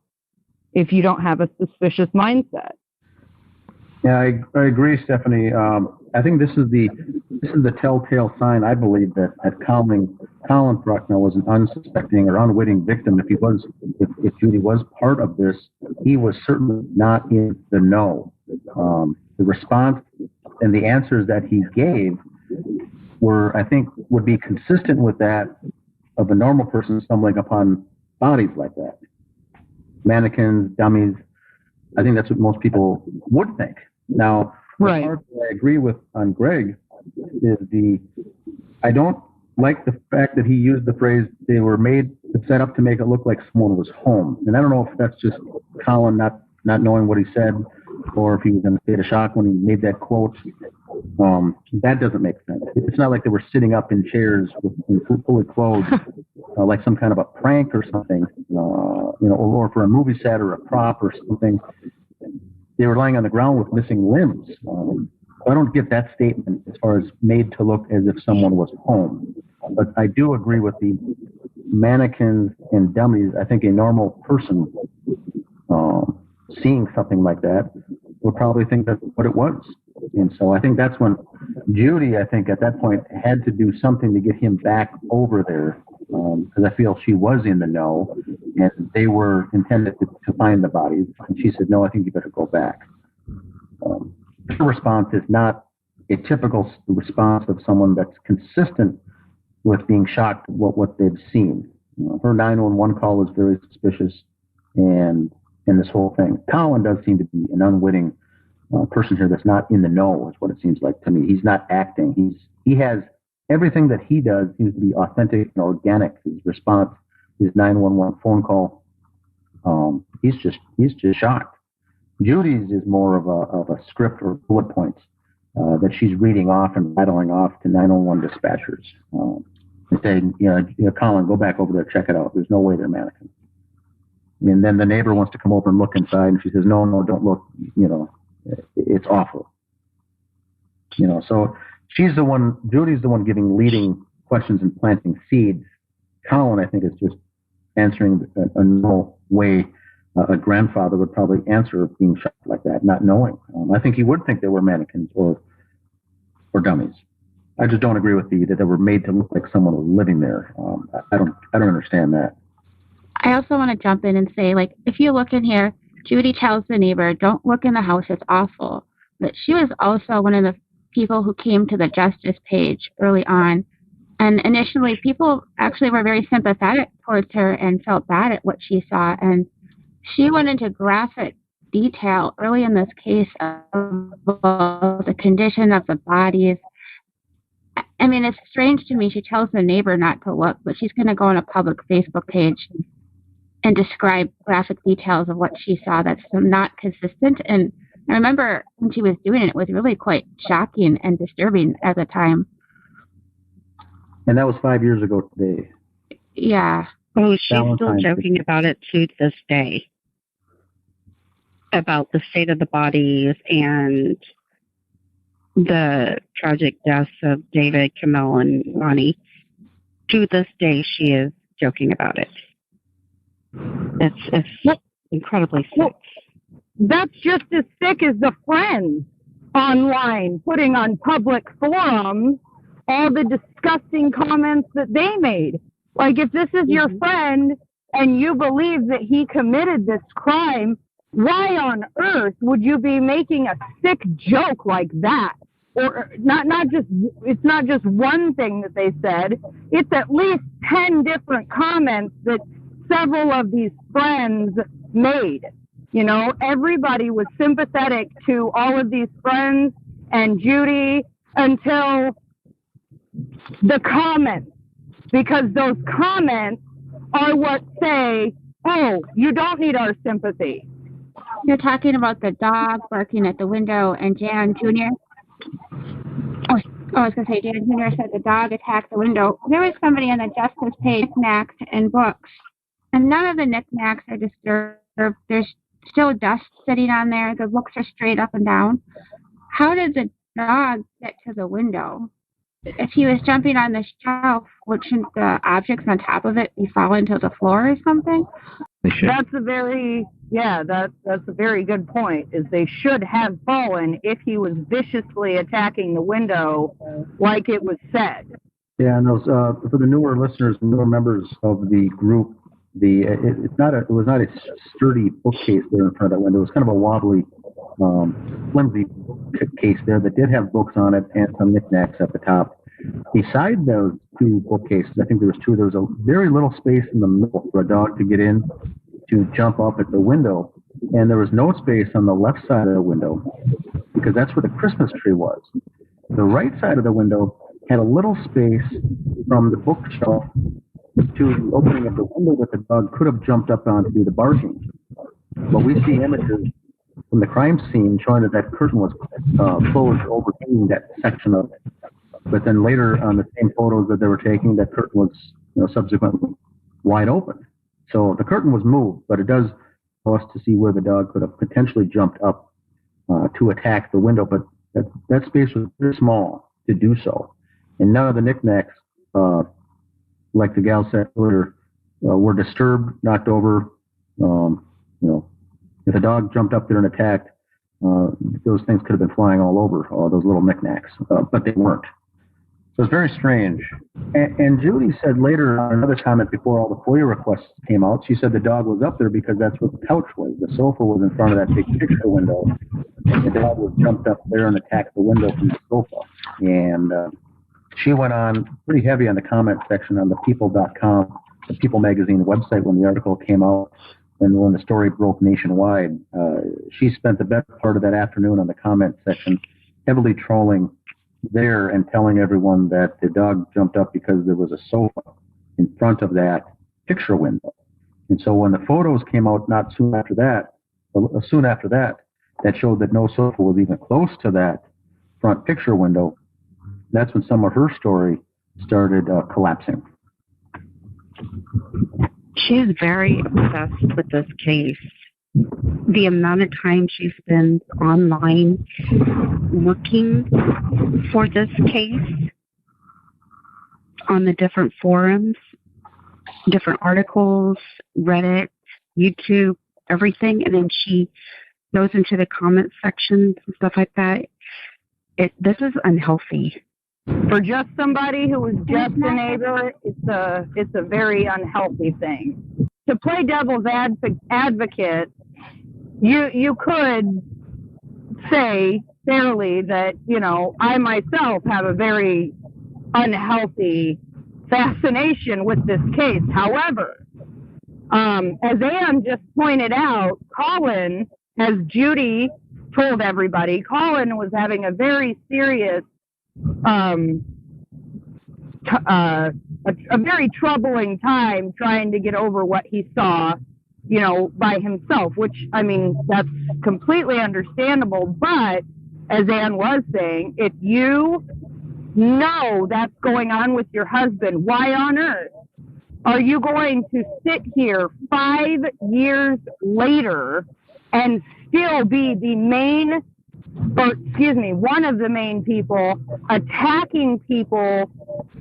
if you don't have a suspicious mindset. Yeah, I agree, Stephanie. I think this is the telltale sign, I believe, that Colin Prochnow was an unsuspecting or unwitting victim. If Judy was part of this, he was certainly not in the know. The response and the answers that he gave I think, would be consistent with that of a normal person stumbling upon bodies like that. Mannequins, dummies. I think that's what most people would think. Now, right. The part that I agree with on Greg is I don't like the fact that he used the phrase, they were set up to make it look like someone was home. And I don't know if that's just Colin not knowing what he said, or if he was in a state of shock when he made that quote. That doesn't make sense. It's not like they were sitting up in chairs fully clothed, like some kind of a prank or something, or for a movie set or a prop or something. They were lying on the ground with missing limbs. I don't get that statement as far as made to look as if someone was home. But I do agree with the mannequins and dummies. I think a normal person seeing something like that would probably think that's what it was. And so I think that's when Judy, I think at that point, had to do something to get him back over there, because I feel she was in the know, and they were intended to find the bodies. And she said, no, I think you better go back. Her response is not a typical response of someone that's consistent with being shocked at what they've seen. Her 911 call was very suspicious, and this whole thing. Colin does seem to be an unwitting person here that's not in the know, is what it seems like to me. He's not acting. He has everything that he does seems to be authentic and organic. His response, his 911 phone call, he's just shocked. Judy's is more of a script or bullet points that she's reading off and rattling off to 911 dispatchers and saying, Colin, go back over there, check it out. There's no way they're mannequins. And then the neighbor wants to come over and look inside, and she says, no, don't look. It's awful. So she's the one. Judy's the one leading questions and planting seeds. Colin, I think, is just answering a normal way a grandfather would probably answer being shocked like that, not knowing. I think he would think they were mannequins or dummies. I just don't agree with that they were made to look like someone was living there. I don't understand that. I also want to jump in and say, if you look in here, Judy tells the neighbor, don't look in the house, it's awful. But she was also one of the people who came to the justice page early on. And initially, people actually were very sympathetic towards her and felt bad at what she saw. And she went into graphic detail early in this case of the condition of the bodies. I mean, it's strange to me. She tells the neighbor not to look, but she's going to go on a public Facebook page and describe graphic details of what she saw that's not consistent. And I remember when she was doing it, it was really quite shocking and disturbing at the time. And that was 5 years ago today. Yeah. Oh, she's still joking about it to this day. About the state of the bodies and the tragic deaths of David, Camille, and Lonnie. To this day, she is joking about it. It's incredibly sick. That's just as sick as the friends online putting on public forums all the disgusting comments that they made. Like, if this is your friend and you believe that he committed this crime, why on earth would you be making a sick joke like that? Or it's not just one thing that they said. It's at least 10 different comments that several of these friends made. Everybody was sympathetic to all of these friends and Judy until the comments, because those comments are what say, oh, you don't need our sympathy. You're talking about the dog barking at the window and Jan Jr.? Oh, I was going to say, Jan Jr. said the dog attacked the window. There was somebody on the justice page, knickknacks and books, and none of the knickknacks are disturbed. There's still dust sitting on there. The books are straight up and down. How did the dog get to the window? If he was jumping on the shelf, wouldn't the objects on top of it be falling to the floor or something? That's a very good point, is they should have fallen if he was viciously attacking the window like it was said. Yeah, and those for the newer listeners, newer members of the group, it was not a sturdy bookcase there in front of that window. It was kind of a wobbly, flimsy case there that did have books on it and some knickknacks at the top. Beside those two bookcases, I think there was two. There was a very little space in the middle for a dog to get in to jump up at the window, and there was no space on the left side of the window because that's where the Christmas tree was. The right side of the window had a little space from the bookshelf to the opening of the window that the dog could have jumped up on to do the barking. But we see images from the crime scene showing that curtain was closed overhanging that section of it. But then later on the same photos that they were taking, that curtain was subsequently wide open. So the curtain was moved, but it does allow us to see where the dog could have potentially jumped up to attack the window. But that space was very small to do so. And none of the knickknacks, like the gal said earlier, were disturbed, knocked over. If a dog jumped up there and attacked, those things could have been flying all over, all those little knickknacks, but they weren't. So it's very strange. And Judy said later on another comment before all the FOIA requests came out, she said the dog was up there because that's where the couch was. The sofa was in front of that big picture window. And the dog was jumped up there and attacked the window from the sofa. And she went on pretty heavy on the comment section on the people.com, the People magazine website when the article came out and when the story broke nationwide. She spent the best part of that afternoon on the comment section heavily trolling there and telling everyone that the dog jumped up because there was a sofa in front of that picture window. And so when the photos came out soon after that, that showed that no sofa was even close to that front picture window, that's when some of her story started collapsing. She is very obsessed with this case. The amount of time she spends online looking for this case on the different forums, different articles, Reddit, YouTube, everything, and then she goes into the comment sections and stuff like that. This is unhealthy. For just somebody who was just a neighbor, it's a very unhealthy thing. To play devil's advocate, you could say fairly that, I myself have a very unhealthy fascination with this case. However, as Ann just pointed out, Colin, as Judy told everybody, Colin was having a very serious, a very troubling time trying to get over what he saw, by himself, which, that's completely understandable. But as Ann was saying, if you know that's going on with your husband, why on earth are you going to sit here 5 years later and still be one of the main people attacking people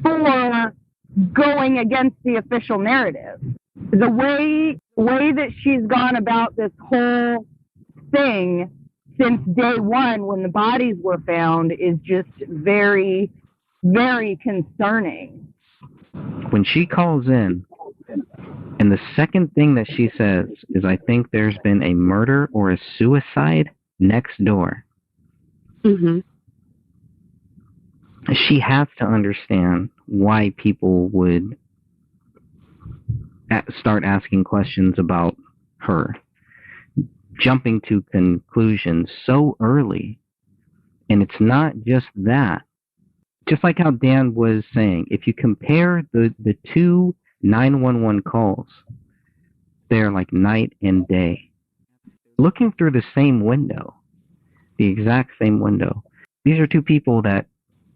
for going against the official narrative? The way that she's gone about this whole thing since day one when the bodies were found is just very, very concerning. When she calls in, and the second thing that she says is, I think there's been a murder or a suicide next door. Mm-hmm. She has to understand why people would start asking questions about her, jumping to conclusions so early. And it's not just that. Just like how Dan was saying, if you compare the two 911 calls, they're like night and day. Looking through the same window, the exact same window. These are two people that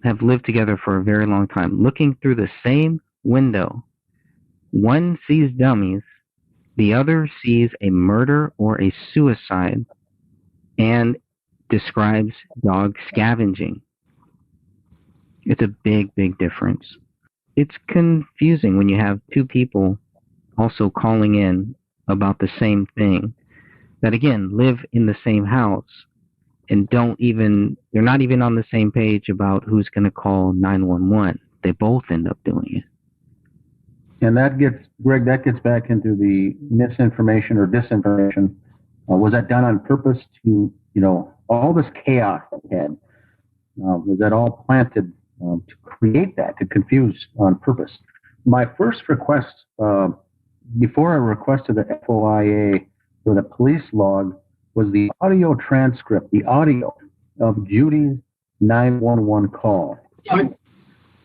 have lived together for a very long time. Looking through the same window, one sees dummies, the other sees a murder or a suicide and describes dog scavenging. It's a big, big difference. It's confusing when you have two people also calling in about the same thing that, again, live in the same house and they're not even on the same page about who's going to call 911. They both end up doing it. And that gets back into the misinformation or disinformation. Was that done on purpose to, all this chaos we had? Was that all planted to create that, to confuse on purpose? My first request, before I requested the FOIA for the police log, was the audio transcript, the audio of Judy's 911 call.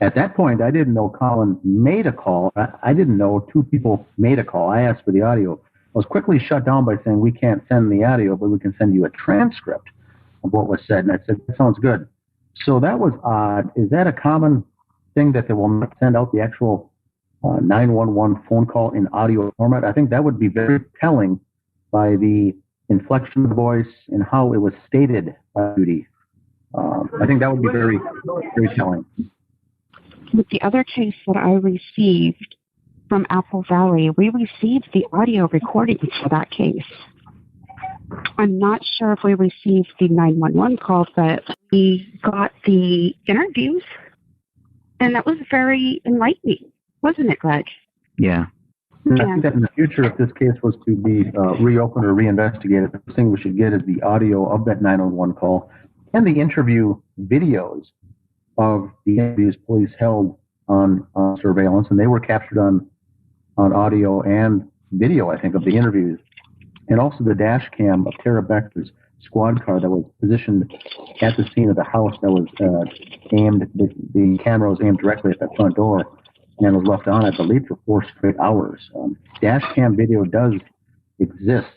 At that point, I didn't know Colin made a call. I didn't know two people made a call. I asked for the audio. was quickly shut down by saying, we can't send the audio, but we can send you a transcript of what was said. And I said, that sounds good. So that was odd. Is that a common thing that they will not send out the actual 911 phone call in audio format? I think that would be very telling by the inflection of the voice and how it was stated by Judy. I think that would be very, very telling. With the other case that I received from Apple Valley, we received the audio recordings for that case. I'm not sure if we received the 911 call, but we got the interviews, and that was very enlightening, wasn't it, Greg? Yeah. I think that in the future, if this case was to be reopened or reinvestigated, the first thing we should get is the audio of that 911 call and the interview videos of the interviews police held on surveillance, and they were captured on audio and video, I think, of the interviews, and also the dash cam of Tara Becker's squad car that was positioned at the scene of the house that was aimed, the camera was aimed directly at that front door and was left on, I believe, for 4 straight hours. Dash cam video does exist.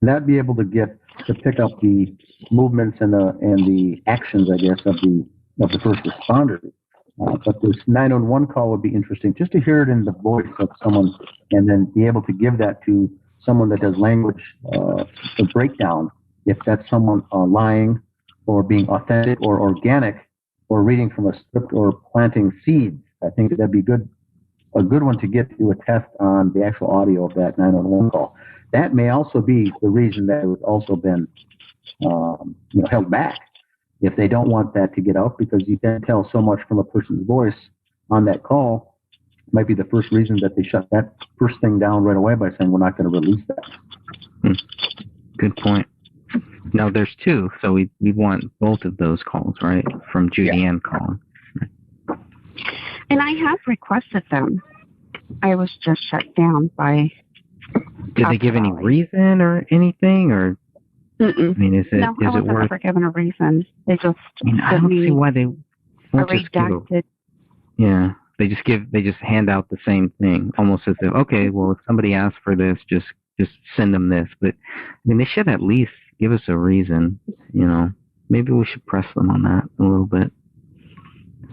And that'd be able to pick up the movements and the actions, I guess, of the first responders. But this 911 call would be interesting, just to hear it in the voice of someone, and then be able to give that to someone that does language the breakdown, if that's someone lying or being authentic or organic or reading from a script or planting seeds. I think that'd be a good one to get to a test on the actual audio of that 911 call. That may also be the reason that it's also been held back. If they don't want that to get out, because you can tell so much from a person's voice on that call, it might be the first reason that they shut that first thing down right away by saying, we're not going to release that. Good point. Now there's 2, so we want both of those calls, right? From Judy and Colin. And I have requested them. I was just shut down by... Did they give any reason or anything, or... Mm-mm. I mean, is it I wasn't worth? ever given a reason. They just. I don't see why they won't just give. Yeah, they just hand out the same thing, almost as if, okay, well, if somebody asks for this, just send them this. But I mean, they should at least give us a reason. Maybe we should press them on that a little bit.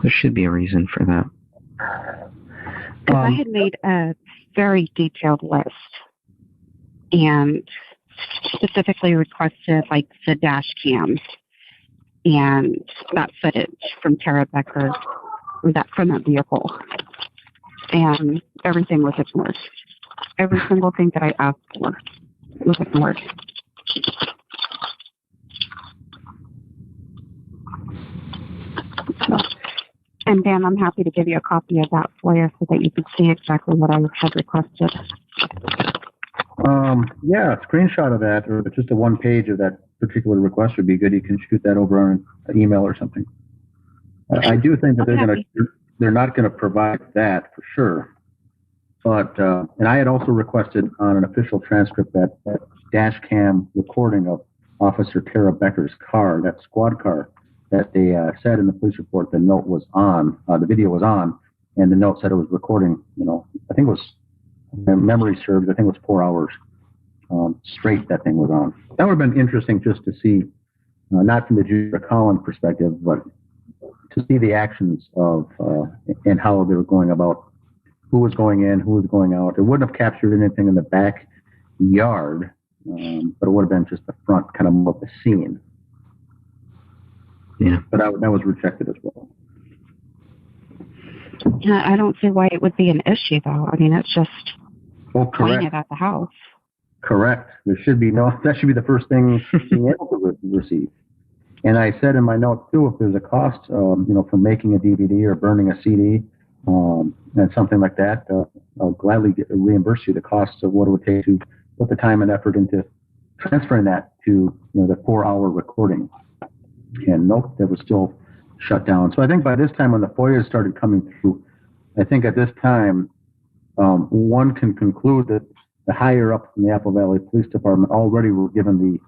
There should be a reason for that. Because I had made a very detailed list, and specifically requested like the dash cams and that footage from Tara Becker, from that vehicle, and everything was ignored. Every single thing that I asked for was ignored. So, and Dan, I'm happy to give you a copy of that for you so that you can see exactly what I had requested. Yeah, a screenshot of that, or just a 1 page of that particular request would be good. You can shoot that over on an email or something. I do think that they're not going to provide that for sure. But and I had also requested on an official transcript that dash cam recording of Officer Tara Becker's car, that squad car, that they said in the police report the note was on, the video was on, and the note said it was recording. I think it was. Memory serves, I think it was 4 hours straight that thing was on. That would have been interesting just to see, not from the Judy Colin perspective, but to see the actions of and how they were going about, who was going in, who was going out. It wouldn't have captured anything in the backyard, but it would have been just the front, kind of more of the scene. Yeah. But that was rejected as well. I don't see why it would be an issue, though. I mean, it's just playing it at the house. Correct. That should be the first thing being able to receive. And I said in my note too, if there's a cost, for making a DVD or burning a CD, and something like that, I'll gladly reimburse you the costs of what it would take to put the time and effort into transferring that to, the 4-hour recording. And nope, that was still shut down. So I think by this time, when the FOIA started coming through, I think at this time, one can conclude that the higher ups in the Apple Valley Police Department already were given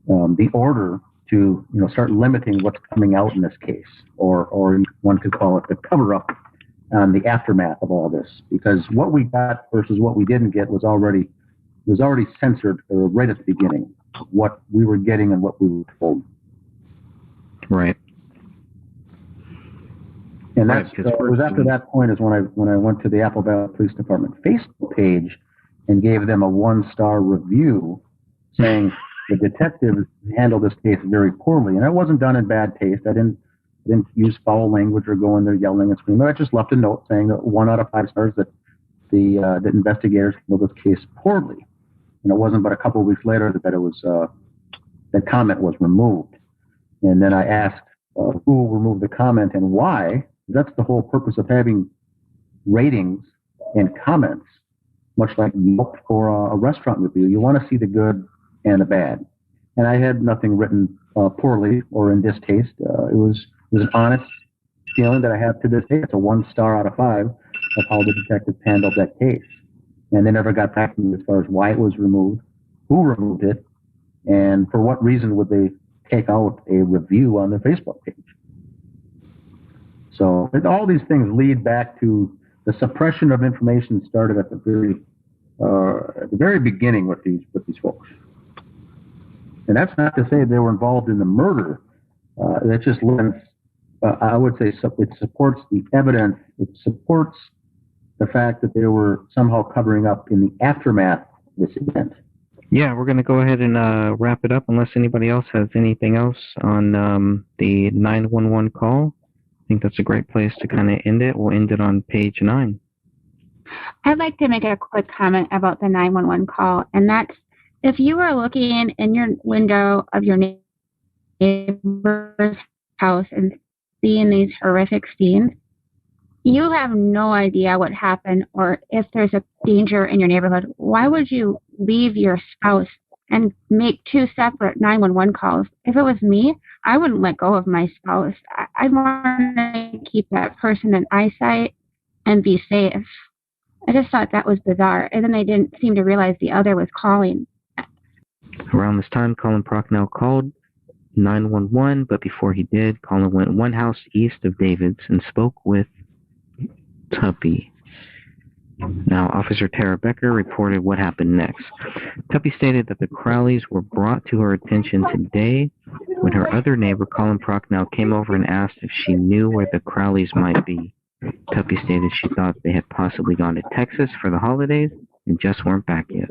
the order to start limiting what's coming out in this case, or one could call it the cover up on the aftermath of all this, because what we got versus what we didn't get was already was already censored right at the beginning, what we were getting and what we were told. Right. And Right, that's because it was after that point is when I went to the Apple Valley Police Department Facebook page and gave them a 1-star review saying the detectives handled this case very poorly. And it wasn't done in bad taste. I didn't use foul language or go in there yelling and screaming. I just left a note saying that 1 out of 5 stars that the investigators handled this case poorly. And it wasn't but a couple of weeks later that it was that comment was removed. And then I asked who removed the comment and why. That's the whole purpose of having ratings and comments, much like Yelp or a restaurant review. You want to see the good and the bad. And I had nothing written poorly or in distaste. It was an honest feeling that I have to this day. It's a 1 star out of 5 of how the detectives handled that case. And they never got back to me as far as why it was removed, who removed it, and for what reason would they take out a review on their Facebook page. So all these things lead back to the suppression of information started at the very beginning with these folks. And that's not to say they were involved in the murder. That just lends, I would say, it supports the evidence. It supports the fact that they were somehow covering up in the aftermath of this event. Yeah, we're going to go ahead and wrap it up unless anybody else has anything else on the 911 call. I think that's a great place to kind of end it. We'll end it on page 9. I'd like to make a quick comment about the 911 call, and that's if you were looking in your window of your neighbor's house and seeing these horrific scenes, you have no idea what happened or if there's a danger in your neighborhood. Why would you leave your spouse and make 2 separate 911 calls? If it was me, I wouldn't let go of my spouse. I'd want to keep that person in eyesight and be safe. I just thought that was bizarre. And then they didn't seem to realize the other was calling. Around this time, Colin Prochnow called 911, but before he did, Colin went 1 house east of David's and spoke with Tuppy. Now, Officer Tara Becker reported what happened next. Tuppy stated that the Crowleys were brought to her attention today when her other neighbor, Colin Prochnow, came over and asked if she knew where the Crowleys might be. Tuppy stated she thought they had possibly gone to Texas for the holidays and just weren't back yet.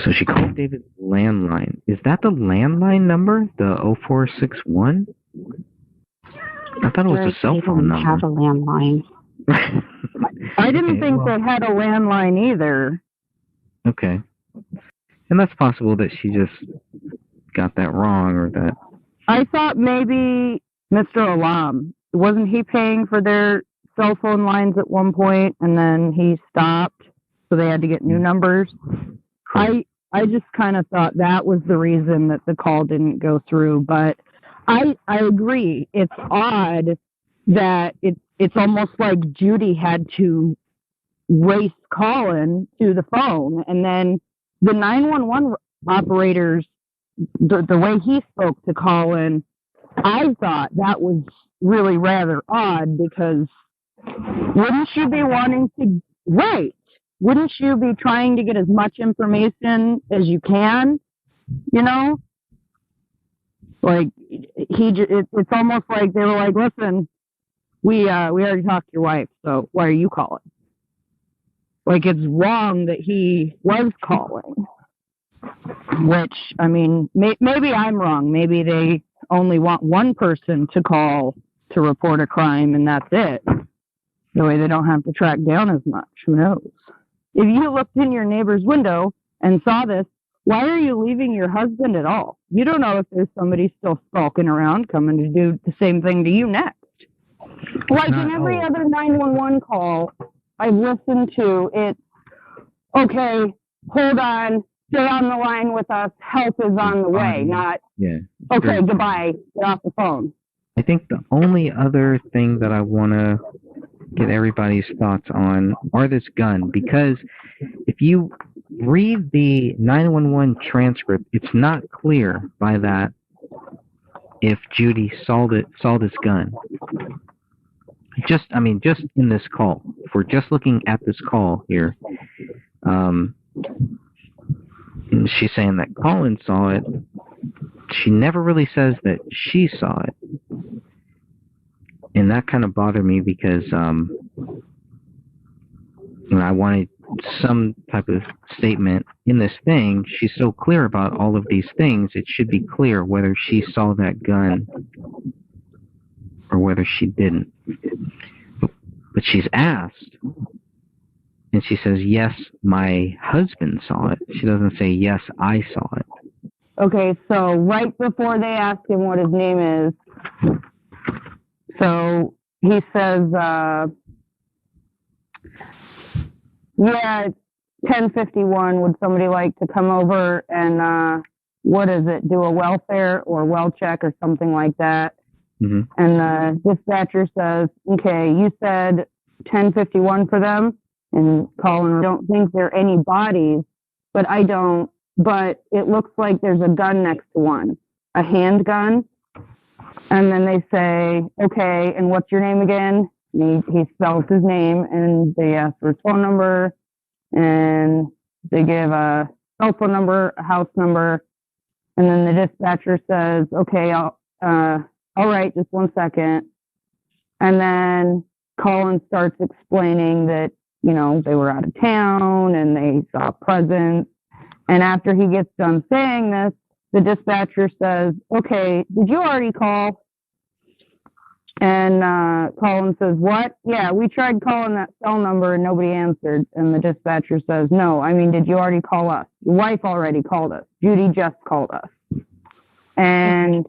So she called David's landline. Is that the landline number? The 0461? I thought it was a cell phone number. Have a landline. I didn't think they had a landline either. Okay. And that's possible that she just got that wrong or that... I thought maybe Mr. Alam, wasn't he paying for their cell phone lines at one point and then he stopped, so they had to get new numbers? I just kind of thought that was the reason that the call didn't go through, but I agree. It's odd that it's almost like Judy had to race Colin to the phone, and then the 911 operators, the way he spoke to Colin, I thought that was really rather odd, because wouldn't you be wanting to, right, wouldn't you be trying to get as much information as you can, you know? Like, it's almost like they were like, listen, we already talked to your wife, so why are you calling? Like, it's wrong that he was calling. Which, I mean, maybe I'm wrong. Maybe they only want one person to call to report a crime, and that's it. The way they don't have to track down as much. Who knows? If you looked in your neighbor's window and saw this, why are you leaving your husband at all? You don't know if there's somebody still skulking around coming to do the same thing to you next. Like in every other 911 call I've listened to, it's, okay, hold on, stay on the line with us, help is on the way, not, okay, goodbye, get off the phone. I think the only other thing that I want to get everybody's thoughts on are this gun, because if you read the 911 transcript, it's not clear by that if Judy saw this gun. Just in this call, if we're just looking at this call here, And she's saying that Colin saw it. She never really says that she saw it. And that kind of bothered me because I wanted some type of statement in this thing. She's so clear about all of these things, it should be clear whether she saw that gun or whether she didn't. But she's asked, and she says, yes, my husband saw it. She doesn't say, yes, I saw it. Okay, so right before they ask him what his name is, so he says, yeah, it's 10:51. Would somebody like to come over and, what is it, do a welfare or well check or something like that? Mm-hmm. And the dispatcher says, okay, you said 10:51 for them? And Colin, I don't think there are any bodies, but it looks like there's a gun next to one, a handgun. And then they say, okay, and what's your name again? And he spells his name, and they ask for his phone number, and they give a cell phone number, a house number, and then the dispatcher says, okay, all right, just 1 second. And then Colin starts explaining that, they were out of town and they saw a presence. And after he gets done saying this, the dispatcher says, okay, did you already call? And Colin says, what? Yeah, we tried calling that cell number and nobody answered. And the dispatcher says, no, did you already call us? Your wife already called us. Judy just called us. And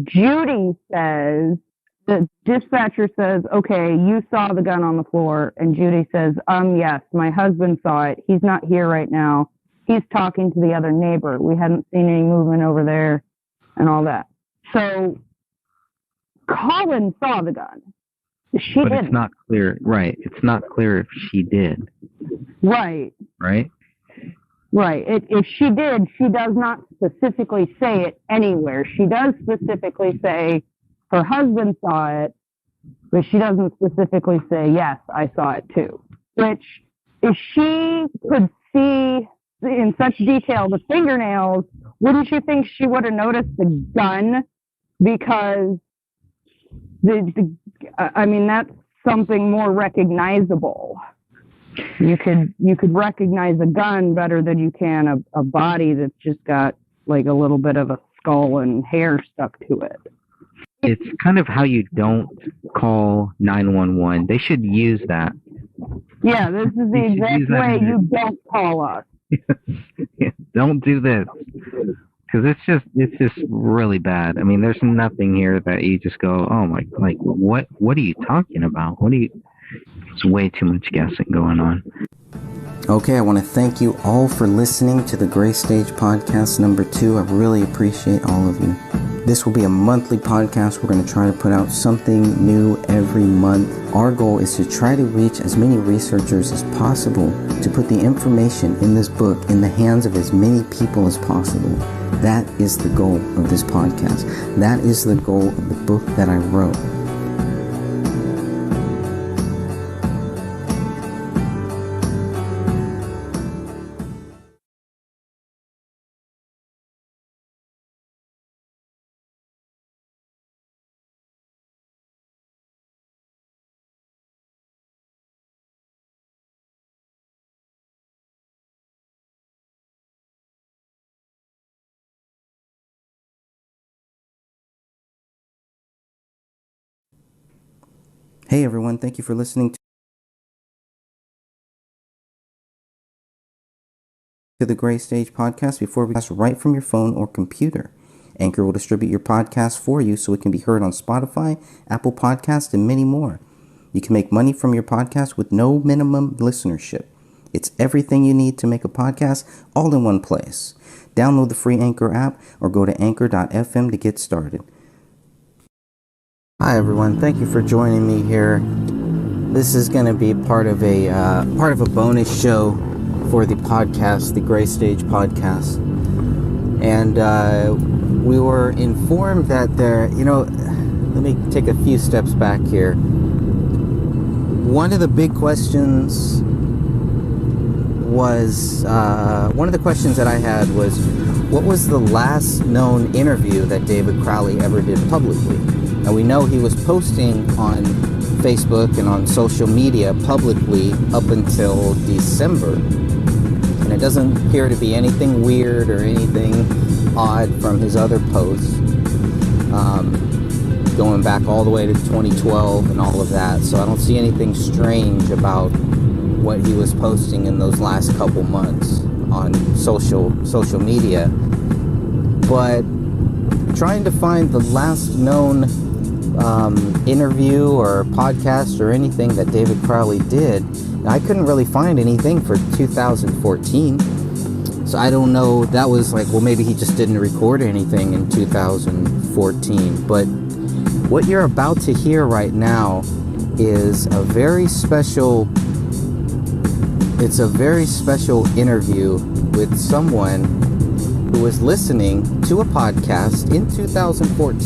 Judy says, the dispatcher says, okay, you saw the gun on the floor. And Judy says, yes, my husband saw it. He's not here right now. He's talking to the other neighbor. We hadn't seen any movement over there and all that. So Colin saw the gun. She didn't. But it's not clear. Right. It's not clear if she did. Right. Right? Right. If she did, she does not specifically say it anywhere. She does specifically say her husband saw it, but she doesn't specifically say, yes, I saw it too. Which, if she could see in such detail the fingernails, wouldn't you think she would have noticed the gun? Because that's something more recognizable. You could recognize a gun better than you can a body that's just got like a little bit of a skull and hair stuck to it. It's kind of how you don't call 911. They should use that. Yeah, this is the exact way you don't call us. Don't do this. Because it's just really bad. There's nothing here that you just go, oh my, like, what are you talking about? It's way too much guessing going on. Okay, I want to thank you all for listening to the Gray Stage Podcast number 2. I really appreciate all of you. This will be a monthly podcast. We're going to try to put out something new every month. Our goal is to try to reach as many researchers as possible to put the information in this book in the hands of as many people as possible. That is the goal of this podcast. That is the goal of the book that I wrote. Hey everyone, thank you for listening to the Gray Stage Podcast. Before we podcast right from your phone or computer, Anchor will distribute your podcast for you so it can be heard on Spotify, Apple Podcasts, and many more. You can make money from your podcast with no minimum listenership. It's everything you need to make a podcast all in one place. Download the free Anchor app or go to anchor.fm to get started. Hi everyone, thank you for joining me here. This is going to be part of a bonus show for the podcast, the Gray Stage Podcast. And we were informed that let me take a few steps back here. One of the big questions was one of the questions that I had was, what was the last known interview that David Crowley ever did publicly? Now, we know he was posting on Facebook and on social media publicly up until December, and it doesn't appear to be anything weird or anything odd from his other posts, going back all the way to 2012 and all of that. So I don't see anything strange about what he was posting in those last couple months on social media. But trying to find the last known interview or podcast or anything that David Crowley did, I couldn't really find anything for 2014. So I don't know, that was like, well, maybe he just didn't record anything in 2014. But what you're about to hear right now is a very special interview with someone who was listening to a podcast in 2014